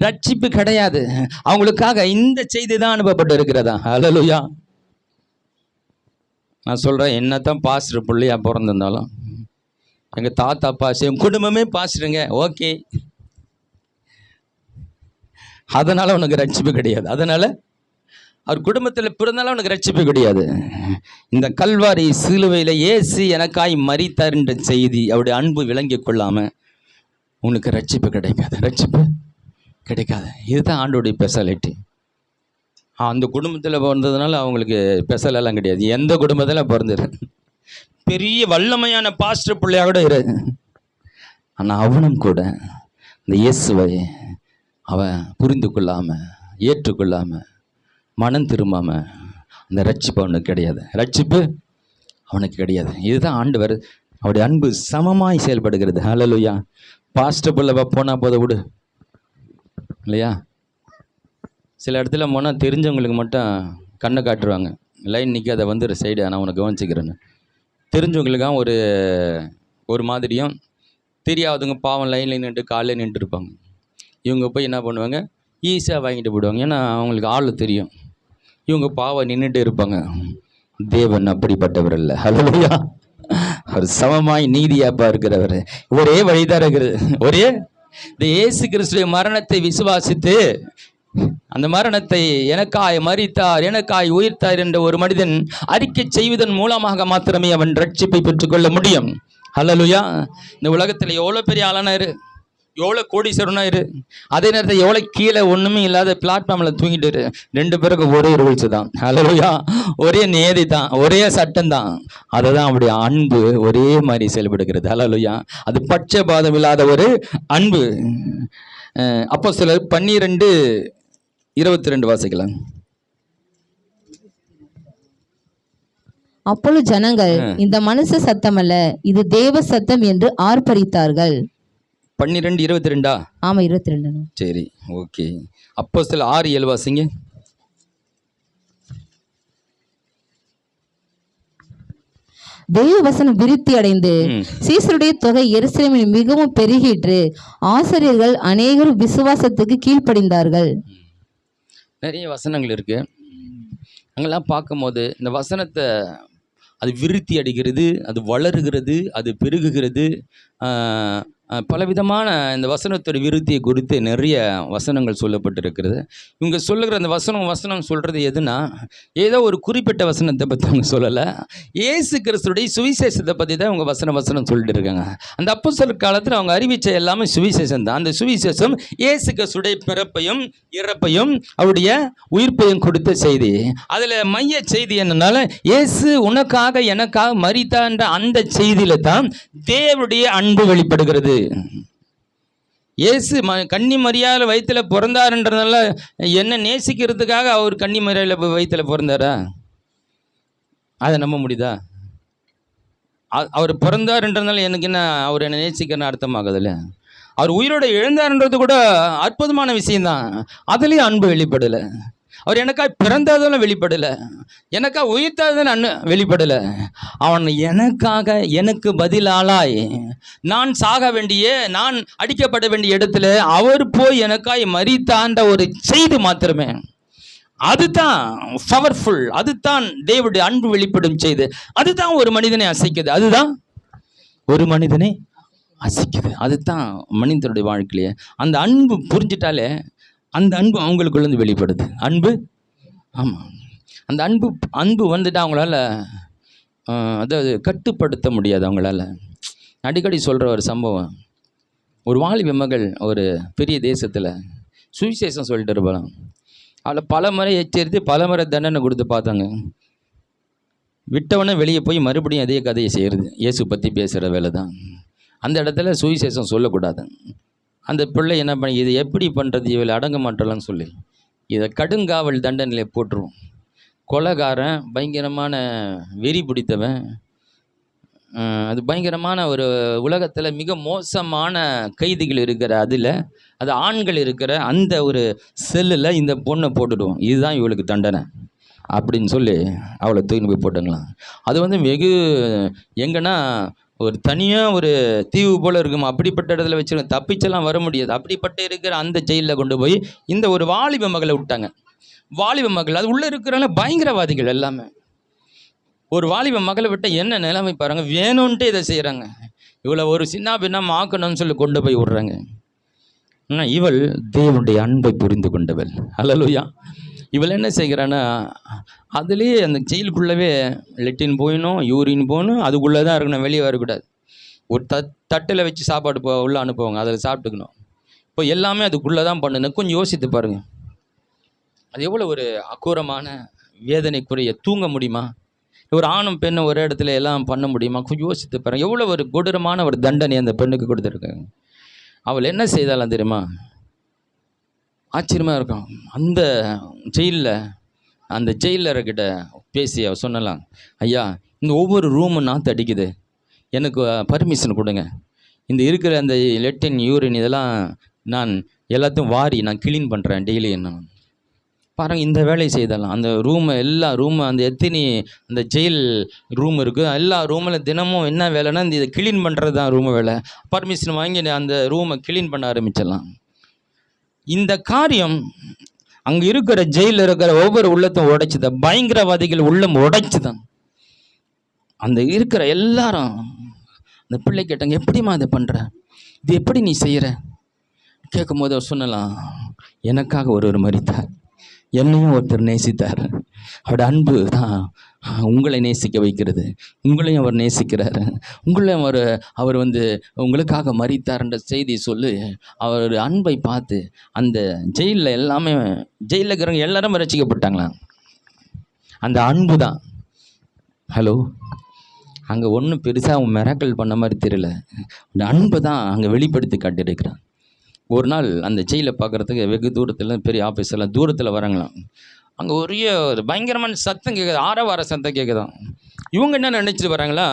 ரட்சிப்பு கிடையாது. அவங்களுக்காக இந்த செய்தி தான் அனுப்பப்பட்டு இருக்கிறதா. ஹல்லேலூயா. நான் சொல்றேன், என்னத்தான் பாஸ்டர் பிள்ளையா பிறந்திருந்தாலும், எங்க தாத்தா பாஸ்டர், என் குடும்பமே பாஸ்டருங்க, ஓகே, அதனால உனக்கு ரட்சிப்பு கிடையாது. அதனால அவர் குடும்பத்தில் பிறந்தாலும் உனக்கு ரட்சிப்பு கிடையாது. இந்த கல்வாரி சிலுவையில் இயேசு எனக்காய் மரித்தார் என்ற செய்தி, அவருடைய அன்பு விளங்கி கொள்ளாம உனக்கு ரட்சிப்பு கிடைக்காது. ரட்சிப்பு கிடைக்காது. இதுதான் ஆண்டோடைய ஸ்பெஷாலிட்டி. அந்த குடும்பத்தில் பிறந்ததுனால அவங்களுக்கு ஸ்பெஷலெல்லாம் கிடையாது. எந்த குடும்பத்தில் பிறந்துரு, பெரிய வல்லமையான பாஸ்டர் பிள்ளையாக கூட இரு. ஆனால் அவனும் கூட இந்த இயேசுவை அவன் புரிந்து கொள்ளாமல் ஏற்றுக்கொள்ளாமல் மனம் திரும்பாமல் அந்த ரட்சிப்பு அவனுக்கு கிடையாது. ரட்சிப்பு அவனுக்கு கிடையாது. இதுதான் ஆண்டவர் அவருடைய அன்பு சமமாய் செயல்படுகிறது. ஹல்லேலூயா. பாஸ்டர் பிள்ளை போனால் போத விடு இல்லையா? சில இடத்துல போனால் தெரிஞ்சவங்களுக்கு மட்டும் கண்ணை காட்டுருவாங்க. லைன் நிற்காத வந்துடுற சைடு, நான் உனக்கு கவனிச்சிக்கிறேன்னு. தெரிஞ்சவங்களுக்காக ஒரு மாதிரியும், தெரியாதவங்க பாவம் லைனில் நின்று காலையில் நின்று இருப்பாங்க. இவங்க போய் என்ன பண்ணுவாங்க, ஈஸியாக வாங்கிட்டு போயிடுவாங்க. ஏன்னா அவங்களுக்கு ஆள் தெரியும். இவங்க பாவம் நின்றுட்டு இருப்பாங்க. தேவன் அப்படிப்பட்டவர் இல்லை. ஹல்லேலூயா. அவர் சமமாய் நீதியாப்பா இருக்கிறவர். ஒரே வழிதான் இருக்கிறது. ஒரே இந்த இயேசு கிறிஸ்துவின் மரணத்தை விசுவாசித்து அந்த மரணத்தை எனக்காய் மரித்தார், எனக்காய் உயிர்த்தார் என்ற ஒரு மனிதன் அறிக்கை செய்வதன் மூலமாக மாத்திரமே அவன் ரட்சிப்பை பெற்றுக்கொள்ள முடியும். ஹல்லேலூயா. இந்த உலகத்தில் எவ்வளோ பெரிய ஆளானாரு, எவ்வளோ கோடீஸ்வரனா இரு, அதே நேரத்தில் எவ்வளோ கீழே ஒன்றுமே இல்லாத பிளாட்ஃபார்மில் தூங்கிட்டு இரு, ரெண்டு பேருக்கு ஒரே ரூல்ஸ் தான். ஹல்லேலூயா. ஒரே நேதி தான், ஒரே சட்டம் தான். அதை தான் அவருடைய அன்பு ஒரே மாதிரி செயல்படுகிறது. ஹல்லேலூயா. அது பட்சபாதம் இல்லாத ஒரு அன்பு. அப்போஸ்தலர் 12:22 வாசிக்கலாம். அப்பொழுது ஜனங்கள், இந்த மனுஷ சத்தம் அல்ல, இது தேவ சத்தம் என்று ஆர்ப்பரித்தார்கள். 12:22. ஆமா, 22. சரி, ஓகே. அப்போஸ்தலர் 6:7 வாசிங்க. தேவ வசனம் விருத்தி அடைந்து சீசருடைய தொகை எருசலேமில் மிகவும் பெருகிற்று. ஆசிரியர்கள் அநேகரும் விசுவாசத்துக்கு கீழ்ப்படிந்தார்கள். நிறைய வசனங்கள் இருக்கு. அங்கெல்லாம் பார்க்கும்போது இந்த வசனத்தை அது விருத்தி அடைகிறது, அது வளருகிறது, அது பெருகுகிறது. பலவிதமான இந்த வசனத்தோட விருத்தியை குறித்து நிறைய வசனங்கள் சொல்லப்பட்டிருக்கிறது. இவங்க சொல்லுகிற அந்த வசனம் சொல்கிறது எதுனா, ஏதோ ஒரு குறிப்பிட்ட வசனத்தை பற்றி அவங்க சொல்லலை. இயேசு கிறிஸ்துடைய சுவிசேஷத்தை பற்றி தான் அவங்க வசனம் சொல்லிட்டு இருக்காங்க. அந்த அப்போஸ்தலர் காலத்தில் அவங்க அறிவிச்ச எல்லாமே சுவிசேஷம் தான். அந்த சுவிசேஷம் இயேசு கிறிஸ்துடைய பிறப்பையும் இறப்பையும் அவருடைய உயிர்ப்பையும் கொடுத்த செய்தி. அதில் மைய செய்தி என்னன்னால, இயேசு உனக்காக எனக்காக மரித்தான்ற அந்த செய்தியில தான் தேவனுடைய அன்பு வெளிப்படுகிறது. இயேசு கன்னி மரியாதை வயிற்றுல பிறந்தாருன்றதுனால என்ன நேசிக்கிறதுக்காக அவர் கன்னி மரியாதை வயிற்றுல பிறந்தாரா? அதை நம்ப முடியுதா? அவர் பிறந்தாருன்றதுனால எனக்கு என்ன அவர் என்ன நேசிக்கிறன்னு அர்த்தமாகுதுல்ல. அவர் உயிரோட எழுந்தாருன்றது கூட அற்புதமான விஷயம்தான். அதுலேயும் அன்பு வெளிப்படலை. அவர் எனக்காக பிறந்ததெல்லாம் வெளிப்படலை, எனக்காக உயிர்த்ததுன்னு வெளிப்படலை. அவன் எனக்காக எனக்கு பதிலாளாய் நான் சாக வேண்டிய, நான் அடிக்கப்பட வேண்டிய இடத்துல அவர் போய் எனக்காய் மரித்தான்ற ஒரு செய்தி மாத்திரமே. அதுதான் பவர்ஃபுல். அதுதான் தேவனுடைய அன்பு வெளிப்படும் செய்து. அதுதான் ஒரு மனிதனை அசைக்குது. அதுதான் ஒரு மனிதனை அசைக்குது. அதுதான் மனிதனுடைய வாழ்க்கையிலேயே அந்த அன்பு புரிஞ்சிட்டாலே அந்த அன்பு அவங்களுக்குள்ளேருந்து வெளிப்படுது. அன்பு, ஆமாம், அந்த அன்பு வந்துட்டு அவங்களால அதாவது கட்டுப்படுத்த முடியாது. அவங்களால அடிக்கடி சொல்கிற ஒரு சம்பவம், ஒரு வாலிப மகள் ஒரு பெரிய தேசத்தில் சுவிசேஷம் சொல்லிட்டு இருப்பாங்க. அவளை பல முறை எச்சரித்து பல முறை தண்டனை கொடுத்து பார்த்தாங்க. விட்டவொடனே வெளியே போய் மறுபடியும் அதே கதையை செய்கிறது. இயேசு பற்றி பேசுகிற வேலை தான். அந்த இடத்துல சுவிசேஷம் சொல்லக்கூடாது. அந்த பிள்ளை என்ன பண்ணி, இது எப்படி பண்ணுறது, இவளை அடங்க மாட்டலான்னு சொல்லி இதை கடுங்காவல் தண்டனையில் போட்டுருவோம். கொலைகாரன், பயங்கரமான வெறி பிடித்தவன், அது பயங்கரமான ஒரு உலகத்தில் மிக மோசமான கைதிகள் இருக்கிற அதில், அது ஆண்கள் இருக்கிற அந்த ஒரு செல்லில் இந்த பொண்ணை போட்டுடுவோம். இதுதான் இவளுக்கு தண்டனை அப்படின்னு சொல்லி அவளை தூக்கின்னு போய் போட்டாங்களாம். அது வெகு எங்கன்னா ஒரு தனியாக ஒரு தீவு போல் இருக்கும். அப்படிப்பட்ட இடத்துல வச்சுருங்க, தப்பிச்செல்லாம் வர முடியாது. அப்படிப்பட்ட இருக்கிற அந்த ஜெயிலில் கொண்டு போய் இந்த ஒரு வாலிப மகளை விட்டாங்க. வாலிப மகள், அது உள்ளே இருக்கிறனால பயங்கரவாதிகள் எல்லாமே. ஒரு வாலிப மகளை விட்ட என்ன நிலைமை பாருங்க. வேணும்ன்ட்டு இதை செய்கிறாங்க. இவளை ஒரு சின்ன பின்னம் ஆக்கணும்னு சொல்லி கொண்டு போய் விடுறாங்க. ஆனால் இவள் தேவனுடைய அன்பை புரிந்து கொண்டவள். ஹல்லேலூயா. இவள் என்ன செய்கிறான்னா, அதுலேயே அந்த ஜெயிலுக்குள்ளவே லெட்டின் போயிடணும், யூரின் போகணும், அதுக்குள்ளே தான் இருக்கணும், வெளியே வரக்கூடாது. ஒரு தட்டில் வச்சு சாப்பாடு உள்ளே அனுப்புவாங்க, அதில் சாப்பிட்டுக்கணும். இப்போ எல்லாமே அதுக்குள்ளே தான் பண்ணணும். கொஞ்சம் யோசித்து பாருங்கள், அது எவ்வளோ ஒரு அக்கூரமான வேதனைக்குரிய. தூங்க முடியுமா? ஒரு ஆணும் பெண்ணும் ஒரு இடத்துல எல்லாம் பண்ண முடியுமா? கொஞ்சம் யோசித்து பாருங்க. எவ்வளோ ஒரு கொடூரமான ஒரு தண்டனை அந்த பெண்ணுக்கு கொடுத்துருக்காங்க. அவள் என்ன செய்தாலும் தெரியுமா? ஆச்சரியமாக இருக்கும். அந்த ஜெயிலில் அந்த ஜெயிலர்கிட்ட பேசி அவ சொன்னலாம், ஐயா இந்த ஒவ்வொரு ரூமும் நாற்று அடிக்குது, எனக்கு பர்மிஷன் கொடுங்க, இந்த இருக்கிற அந்த லெட்டின் யூரின் இதெல்லாம் நான் எல்லாத்தையும் வாரி நான் க்ளீன் பண்ணுறேன் டெய்லி. என்ன பாருங்கள், இந்த வேலையை செய்தலாம். அந்த ரூமை எல்லா ரூமு அந்த எத்தனை அந்த ஜெயில் ரூம் இருக்குது, எல்லா ரூமில் தினமும் என்ன வேலைன்னா இந்த இதை க்ளீன் பண்ணுறது தான் ரூமு வேலை. பர்மிஷன் வாங்கி அந்த ரூமை க்ளீன் பண்ண ஆரம்பிச்சிடலாம். இந்த காரியம் அங்கே இருக்கிற ஜெயிலில் இருக்கிற ஒவ்வொரு உள்ளத்தையும் உடைச்சுதான், பயங்கரவாதிகள் உள்ளம் உடைச்சுதான். அந்த இருக்கிற எல்லாரும் அந்த பிள்ளை கேட்டாங்க, எப்படிம்மா இதை பண்ணுற, இது எப்படி நீ செய்கிற கேட்கும் போது சொன்னலாம், எனக்காக ஒருவர் மரித்தார், என்னையும் ஒருத்தர் நேசித்தார், அவரோட அன்பு தான் உங்களை நேசிக்க வைக்கிறது, உங்களையும் அவர் நேசிக்கிறார், உங்களையும் அவர் உங்களுக்காக மரித்தார்ன்ற செய்தி சொல்லி அவர் அன்பை பார்த்து அந்த ஜெயிலில் எல்லாமே ஜெயிலில் இருக்கிறவங்க எல்லாரும் ரசிக்கப்பட்டாங்களாம். அந்த அன்பு தான். ஹலோ, அங்கே ஒன்றும் பெருசாக அவன் மிராக்கிள் பண்ண மாதிரி தெரியல, அந்த அன்பு தான் அங்கே வெளிப்படுத்தி காட்டியிருக்கிறான். ஒரு நாள் அந்த ஜெயிலை பார்க்குறதுக்கு வெகு தூரத்தில் பெரிய ஆஃபீஸெல்லாம் தூரத்தில் வராங்களாம். அங்கே ஒரே ஒரு பயங்கரமான சத்தம் கேட்குது, ஆரவார சத்தம் கேட்குதான். இவங்க என்ன நினச்சிட்டு வராங்களா,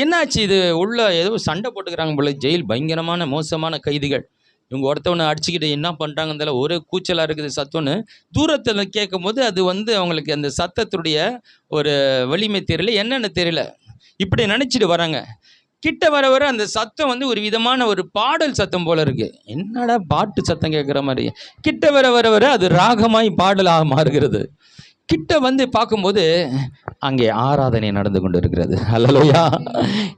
என்னாச்சு இது உள்ள ஏதோ சண்டை போட்டுக்கிறாங்க போல, ஜெயில் பயங்கரமான மோசமான கைதிகள், இவங்க ஒருத்தவனை அடிச்சுக்கிட்டு என்ன பண்ணுறாங்கன்னு ஒரே கூச்சலாக இருக்குது சத்தம்னு தூரத்தில் கேட்கும் போது அது அவங்களுக்கு அந்த சத்தத்துடைய ஒரு வலிமை தெரியல, என்னென்னு தெரியல, இப்படி நினச்சிட்டு வராங்க. கிட்ட வர வர அந்த சத்தம் ஒரு விதமான ஒரு பாடல் சத்தம் போல இருக்கு. என்னடா பாட்டு சத்தம் கேட்குற மாதிரி. கிட்ட வர வர வர அது ராகமாய் பாடலாக மாறுகிறது. கிட்ட பார்க்கும்போது அங்கே ஆராதனை நடந்து கொண்டு இருக்கிறது. அல்லேலூயா,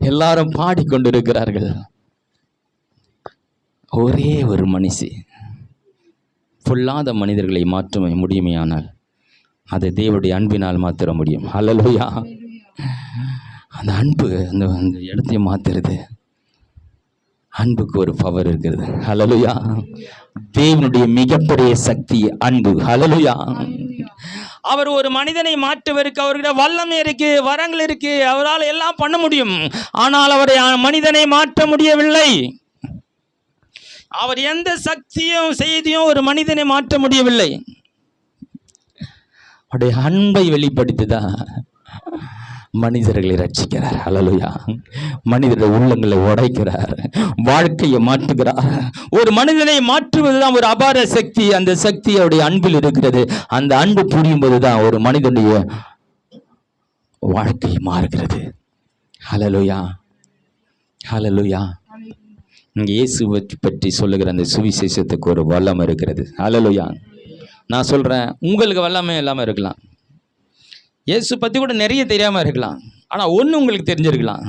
எல்லாரும் பாடிக்கொண்டு இருக்கிறார்கள். ஒரே ஒரு மனுஷி பொல்லாத மனிதர்களை மாற்ற முடியுமையானால் அது தேவனுடைய அன்பினால் மாற்ற முடியும். அல்லேலூயா, அந்த அன்பு அந்த இடத்தையும் மாற்றுறது. அன்புக்கு ஒரு பவர் இருக்கிறது. ஹல்லேலூயா, தேவனுடைய மிகப்பெரிய சக்தி அன்பு. ஹல்லேலூயா, அவர் ஒரு மனிதனை மாற்றுவதற்கு அவர்கிட்ட வல்லமை இருக்கு, வரங்கள் இருக்கு, அவரால் எல்லாம் பண்ண முடியும். ஆனால் அவரை மனிதனை மாற்ற முடியவில்லை. அவர் எந்த சக்தியும் செய்தியும் ஒரு மனிதனை மாற்ற முடியவில்லை. அவருடைய அன்பை வெளிப்படுத்திதான் மனிதர்களை ரட்சிக்கிறார். ஹல்லேலூயா, மனிதர்கள் உள்ளங்களை உடைக்கிறார், வாழ்க்கையை மாற்றுகிறார். ஒரு மனிதனை மாற்றுவதுதான் ஒரு அபார சக்தி. அந்த சக்தி அவருடைய அன்பில் இருக்கிறது. அந்த அன்பு புரியும் போதுதான் ஒரு மனிதனுடைய வாழ்க்கை மாறுகிறது. ஹல்லேலூயா, ஹல்லேலூயா. இங்கே இயேசுவை பற்றி சொல்லுகிற அந்த சுவிசேஷத்துக்கு ஒரு வல்லமை இருக்கிறது. ஹல்லேலூயா, நான் சொல்றேன், உங்களுக்கு வல்லமை இல்லாமல் இருக்கலாம், இயேசு பற்றி கூட நிறைய தெரியாமல் இருக்கலாம். ஆனால் ஒன்று உங்களுக்கு தெரிஞ்சிருக்கலாம்,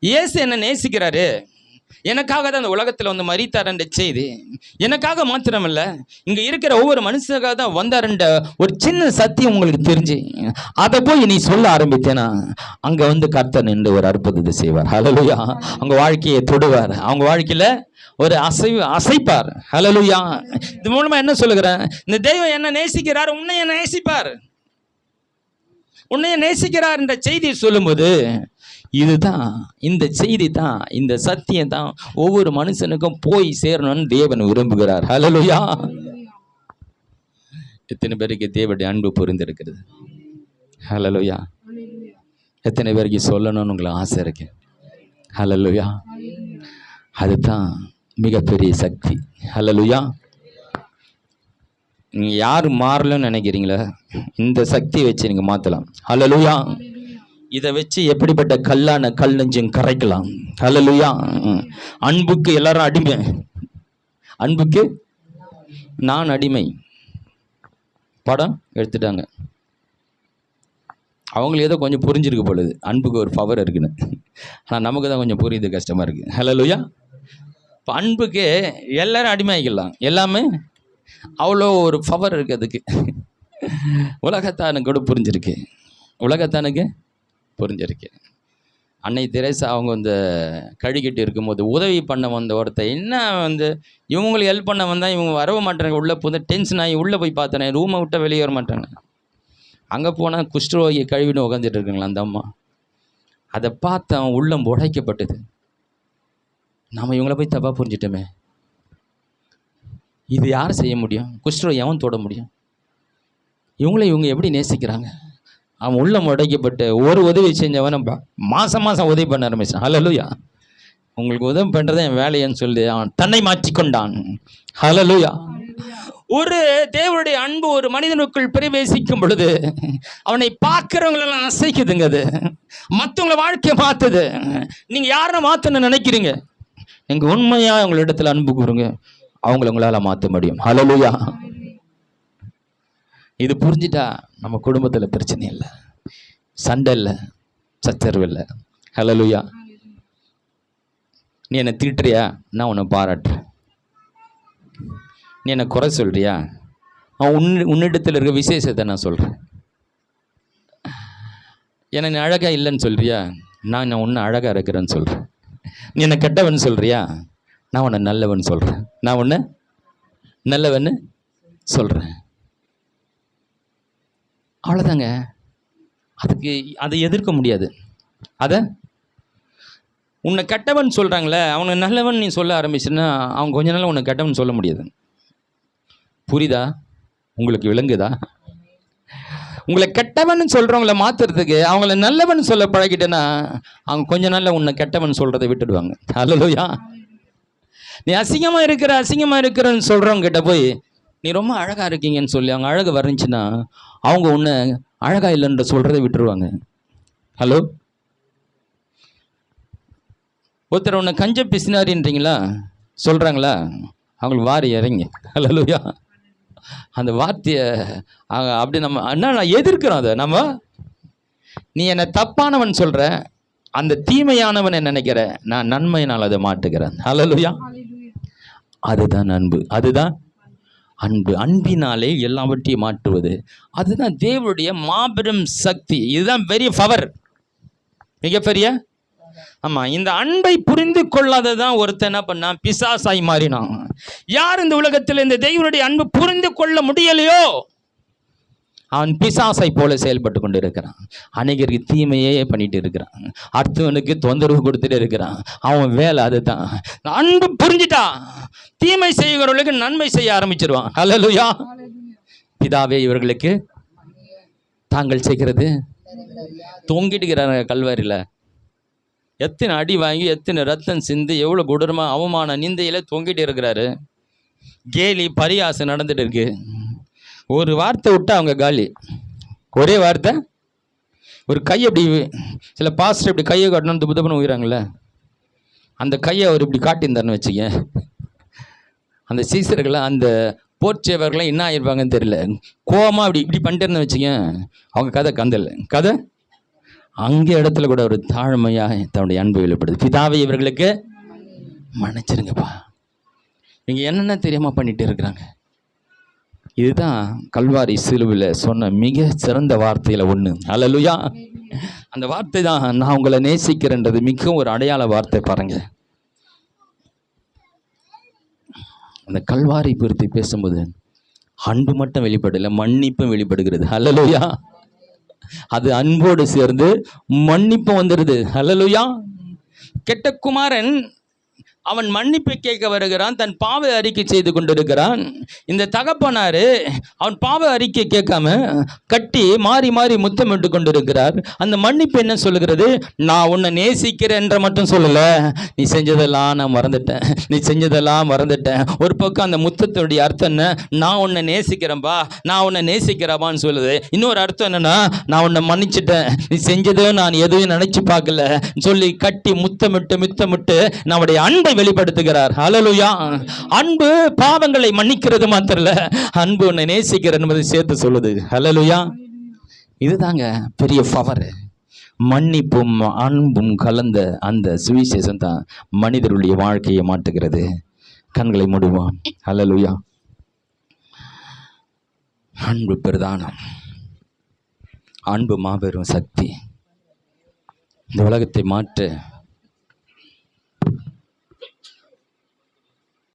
இயேசு என்ன நேசிக்கிறாரு, எனக்காக தான் அந்த உலகத்தில் மரித்தார்ன்ற செய்தி எனக்காக மாத்திரமல்ல, இங்கே இருக்கிற ஒவ்வொரு மனுஷனுக்காக தான் வந்தாருன்ற ஒரு சின்ன சத்தியம் உங்களுக்கு தெரிஞ்சு அதை போய் நீ சொல்ல ஆரம்பித்தேன்னா அங்கே கர்த்தர் நின்று ஒரு அற்புதத்தை செய்வார். ஹல்லேலூயா, அவங்க வாழ்க்கையை தொடுவார், அவங்க வாழ்க்கையில் ஒரு அசைப்பார். ஹல்லேலூயா, இது மூலமாக என்ன சொல்லுகிறேன், இந்த தெய்வம் என்ன நேசிக்கிறார், உன்னைய நேசிப்பார், உன்னைய நேசிக்கிறார் என்ற செய்தி சொல்லும்போது இதுதான், இந்த செய்தி தான், இந்த சத்தியம் தான் ஒவ்வொரு மனுஷனுக்கும் போய் சேரணும்னு தேவன் விரும்புகிறார். ஹல்லேலூயா, எத்தனை பேருக்கு தேவனுடைய அன்பு புரிந்திருக்கிறது? ஹல்லேலூயா, எத்தனை பேருக்கு சொல்லணும்னு உங்களுக்கு ஆசை இருக்கு? ஹல்லேலூயா, அதுதான் மிகப்பெரிய சக்தி. ஹல்லேலூயா, நீங்கள் யார் மாறலன்னு நினைக்கிறீங்களா, இந்த சக்தியை வச்சு நீங்கள் மாற்றலாம். ஹல்லேலூயா, இதை வச்சு எப்படிப்பட்ட கல்லான கல் நெஞ்சம் கரைக்கலாம். ஹல்லேலூயா, அன்புக்கு எல்லாரும் அடிமை, அன்புக்கு நான் அடிமை படம் எடுத்துட்டாங்க. அவங்களுக்கு ஏதோ கொஞ்சம் புரிஞ்சிருக்கு பொழுது அன்புக்கு ஒரு பவர் இருக்குன்னு. ஆனால் நமக்கு தான் கொஞ்சம் புரியுது, கஷ்டமாக இருக்குது. ஹல்லேலூயா, இப்போ அன்புக்கு எல்லாரும் அடிமையாகிக்கலாம், எல்லாமே அவ்வளோ ஒரு பவர் இருக்குது அதுக்கு. உலகத்தானுக்கு கூட புரிஞ்சிருக்கு, உலகத்தானுக்கு புரிஞ்சிருக்கு. அன்னை தெரேசா அவங்க கழுகிட்டு இருக்கும்போது உதவி பண்ண வந்த ஒருத்தர் என்ன இவங்களுக்கு ஹெல்ப் பண்ண வந்தால் இவங்க வரவே மாட்டாங்க, உள்ளே டென்ஷன் ஆகி உள்ளே போய் பார்த்தேன், ரூமை விட்டால் வெளியே வர மாட்டாங்க. அங்கே போனால் குஷ்டரோகியை கழுவின்னு உட்காந்துட்டு இருக்குங்களா அந்த அம்மா. அதை பார்த்து அவன் உள்ளம் உடைக்கப்பட்டது. நாம் இவங்கள போய் தப்பாக புரிஞ்சிட்டோமே. இது யார் செய்ய முடியும்? குஷ்டரோகி எவன் தொட முடியும்? இவங்க எப்படி நேசிக்கிறாங்க? அவன் உள்ளம் உடைக்கப்பட்டு ஒரு உதவி செஞ்சவன் மாதம் உதவி பண்ண ஆரம்பிச்சான். ஹல்லேலூயா. உங்களுக்கு உதவி பண்ணுறதை என் வேலைன்னு சொல்லி அவன் தன்னை மாற்றிக்கொண்டான். ஹல்லேலூயா. ஒரு தேவனுடைய அன்பு ஒரு மனிதனுக்குள் பிரவேசிக்கும் பொழுது அவனை பார்க்கிறவங்களெல்லாம் அசைக்குதுங்க. அது மற்றவங்கள வாழ்க்கையை மாற்றுது. நீங்கள் யாரை மாற்றணும்னு நினைக்கிறீங்க? நீங்கள் உண்மையாக உங்களிடத்தில் அன்பு கூறுங்க, அவங்கள உங்களால் மாற்ற முடியும். ஹல்லேலூயா. இது புரிஞ்சிட்டா நம்ம குடும்பத்தில் பிரச்சனை இல்லை, சண்டை இல்லை, சச்சரவு இல்லை. ஹல்லேலூயா. நீ என்னை திட்டுறியா, நான் உன்னை பாராட்டுறேன். நீ என்னை குறை சொல்றியா, உன்னிடத்தில் இருக்க விசேஷத்தை நான் சொல்கிறேன். என்னை நீ அழகாக இல்லைன்னு சொல்கிறியா, நான் உன்னை அழகாக இருக்கிறேன்னு சொல்கிறேன். நீ என்னை கெட்டவன் சொல்கிறியா, நான் உன்னை நல்லவன் சொல்கிறேன். நான் உன்னை நல்லவன்னு சொல்கிறேன். அவ்வளோதாங்க. அதை எதிர்க்க முடியாது. அதை உன்னை கெட்டவன் சொல்கிறாங்களே, அவனை நல்லவன் நீ சொல்ல ஆரம்பிச்சுன்னா அவங்க கொஞ்ச நாள் உன்னை கெட்டவன் சொல்ல முடியாது. புரியுதா? உங்களுக்கு விளங்குதா? உங்களை கெட்டவன் சொல்கிறவங்கள மாற்றுறதுக்கு அவங்கள நல்லவன் சொல்ல பழகிட்டேன்னா அவங்க கொஞ்ச நாளில் உன்னை கெட்டவன் சொல்கிறத விட்டுடுவாங்க. ஹல்லேலூயா. நீ அசிங்கமாக இருக்கிறன்னு சொல்கிறவங்க கிட்ட போய் நீ ரொம்ப அழகாக இருக்கீங்கன்னு சொல்லி அவங்க அழகு வரைஞ்சுன்னா அவங்க உன்னை அழகாக இல்லைன்ற சொல்கிறத விட்டுருவாங்க. ஹலோ, ஒருத்தர் உன்னை கஞ்ச பிசினாரின்றீங்களா சொல்கிறாங்களா, அவங்களுக்கு வாரி இறங்கி. ஹல்லேலூயா. அந்த வார்த்தையை அப்படி நம்ம நான் எதிர்க்கிறோம். அதை நம்ம நீ என்னை தப்பானவன் சொல்கிற, அந்த தீமையானவன் என்ன நினைக்கிற, நான் நன்மையினால் அதை மாட்டுகிறேன். ஹல்லேலூயா. அதுதான் அன்பு. அதுதான் அன்பு. அன்பினாலே எல்லாவற்றையும் மாற்றுவது. அதுதான் தேவனுடைய மாபெரும் சக்தி. இதுதான் பெரிய பவர், மிகப்பெரிய. ஆமாம், இந்த அன்பை புரிந்து கொள்ளாததான் ஒருத்தன் என்ன பண்ணான், பிசாசாய் மாறினான். யார் இந்த உலகத்தில் இந்த தேவனுடைய அன்பு புரிந்து கொள்ள முடியலையோ அவன் பிசாசை போல செயல்பட்டு கொண்டு இருக்கிறான். அநேகருக்கு தீமையே பண்ணிட்டு இருக்கிறான், அடுத்தவனுக்கு தொந்தரவு கொடுத்துட்டு இருக்கிறான். அவன் வேலை அதுதான். அன்பு புரிஞ்சுட்டா தீமை செய்கிறவர்களுக்கு நன்மை செய்ய ஆரம்பிச்சிருவான். ஹல்லேலூயா. பிதாவே இவர்களுக்கு தாங்கள் செய்கிறது. தொங்கிட்டுக்கிறாங்க கல்வாரியில், எத்தனை அடி வாங்கி எத்தனை ரத்தம் சிந்து எவ்வளோ கொடூரமாக அவமான நிந்தையில் தொங்கிட்டு இருக்கிறாரு. கேலி பரியாசம் நடந்துட்டு இருக்கு. ஒரு வார்த்தை விட்டா அவங்க காலி. ஒரே வார்த்தை, ஒரு கை அப்படி, சில பாஸ்டர் இப்படி கையை காட்டணும்னு துப்புன்னு உயிராங்களே, அந்த கையை அவர் இப்படி காட்டியிருந்தாருன்னு வச்சுக்க, அந்த சீசர்கள்லாம் அந்த போர்ச்சேவர்கள்லாம் என்ன ஆகிருப்பாங்கன்னு தெரியல, கோவமாக அப்படி இப்படி பண்ணிட்டு இருந்தேன்னு வச்சுக்க, அவங்க கதை கதை அங்கே இடத்துல கூட ஒரு தாழ்மையாக தன்னுடைய அன்பு வெளிப்படுது. பிதாவை இவர்களுக்கு மன்னிச்சிருங்கப்பா, இவங்க என்னென்ன தெரியாமல் பண்ணிட்டு இருக்கிறாங்க. இதுதான் கல்வாரி சிலுவையில் சொன்ன மிக சிறந்த வார்த்தையில் ஒன்று. ஹல்லேலூயா. அந்த வார்த்தை தான் நான் உங்களை நேசிக்கிறேன்றது மிகவும் ஒரு அடையாள வார்த்தை. பாருங்க, அந்த கல்வாரி குறித்து பேசும்போது அன்பு மட்டும் வெளிப்படல, மன்னிப்பும் வெளிப்படுகிறது. ஹல்லேலூயா. அது அன்போடு சேர்ந்து மன்னிப்பும் வந்துடுது. ஹல்லேலூயா. கெட்ட குமாரன் அவன் மன்னிப்பு கேட்க வருகிறான், தன் பாவ அறிக்கை செய்து கொண்டிருக்கிறான். இந்த தகப்பனாரு அவன் பாவ அறிக்கை கேட்காம கட்டி மாறி மாறி முத்தமிட்டு கொண்டிருக்கிறார். அந்த மன்னிப்பு என்ன சொல்லுகிறது, நான் உன்னை நேசிக்கிறேன் என்ற மட்டும் சொல்லலை, நீ செஞ்சதெல்லாம் நான் மறந்துட்டேன், நீ செஞ்சதெல்லாம் மறந்துட்டேன். ஒரு பக்கம் அந்த முத்தத்துடைய அர்த்தம் என்ன, நான் உன்னை நேசிக்கிறேன்பா, நான் உன்னை நேசிக்கிறப்பான்னு சொல்லுது. இன்னொரு அர்த்தம் என்னன்னா, நான் உன்னை மன்னிச்சிட்டேன், நீ செஞ்சதோ நான் எதுவும் நினைச்சு பார்க்கல சொல்லி கட்டி முத்தமிட்டு நம்முடைய அன்பை வெளிப்படுத்துகிறார். ஹல்லேலூயா. அன்பு பாவங்களை மன்னிக்கிறது மாத்திரல, அன்பு உன்னை நேசிக்கிற என்பதை சேர்த்து சொல்லுது. ஹல்லேலூயா. இதுதாங்க பெரிய பவர். மன்னிப்பும் அன்பும் கலந்த அந்த சுவிசேஷம் தான் மனிதருடைய வாழ்க்கையை மாற்றுகிறது. கண்களை மூடுவோம். ஹல்லேலூயா. அன்பு பிரதானம், அன்பு மாபெரும் சக்தி. இந்த உலகத்தை மாற்ற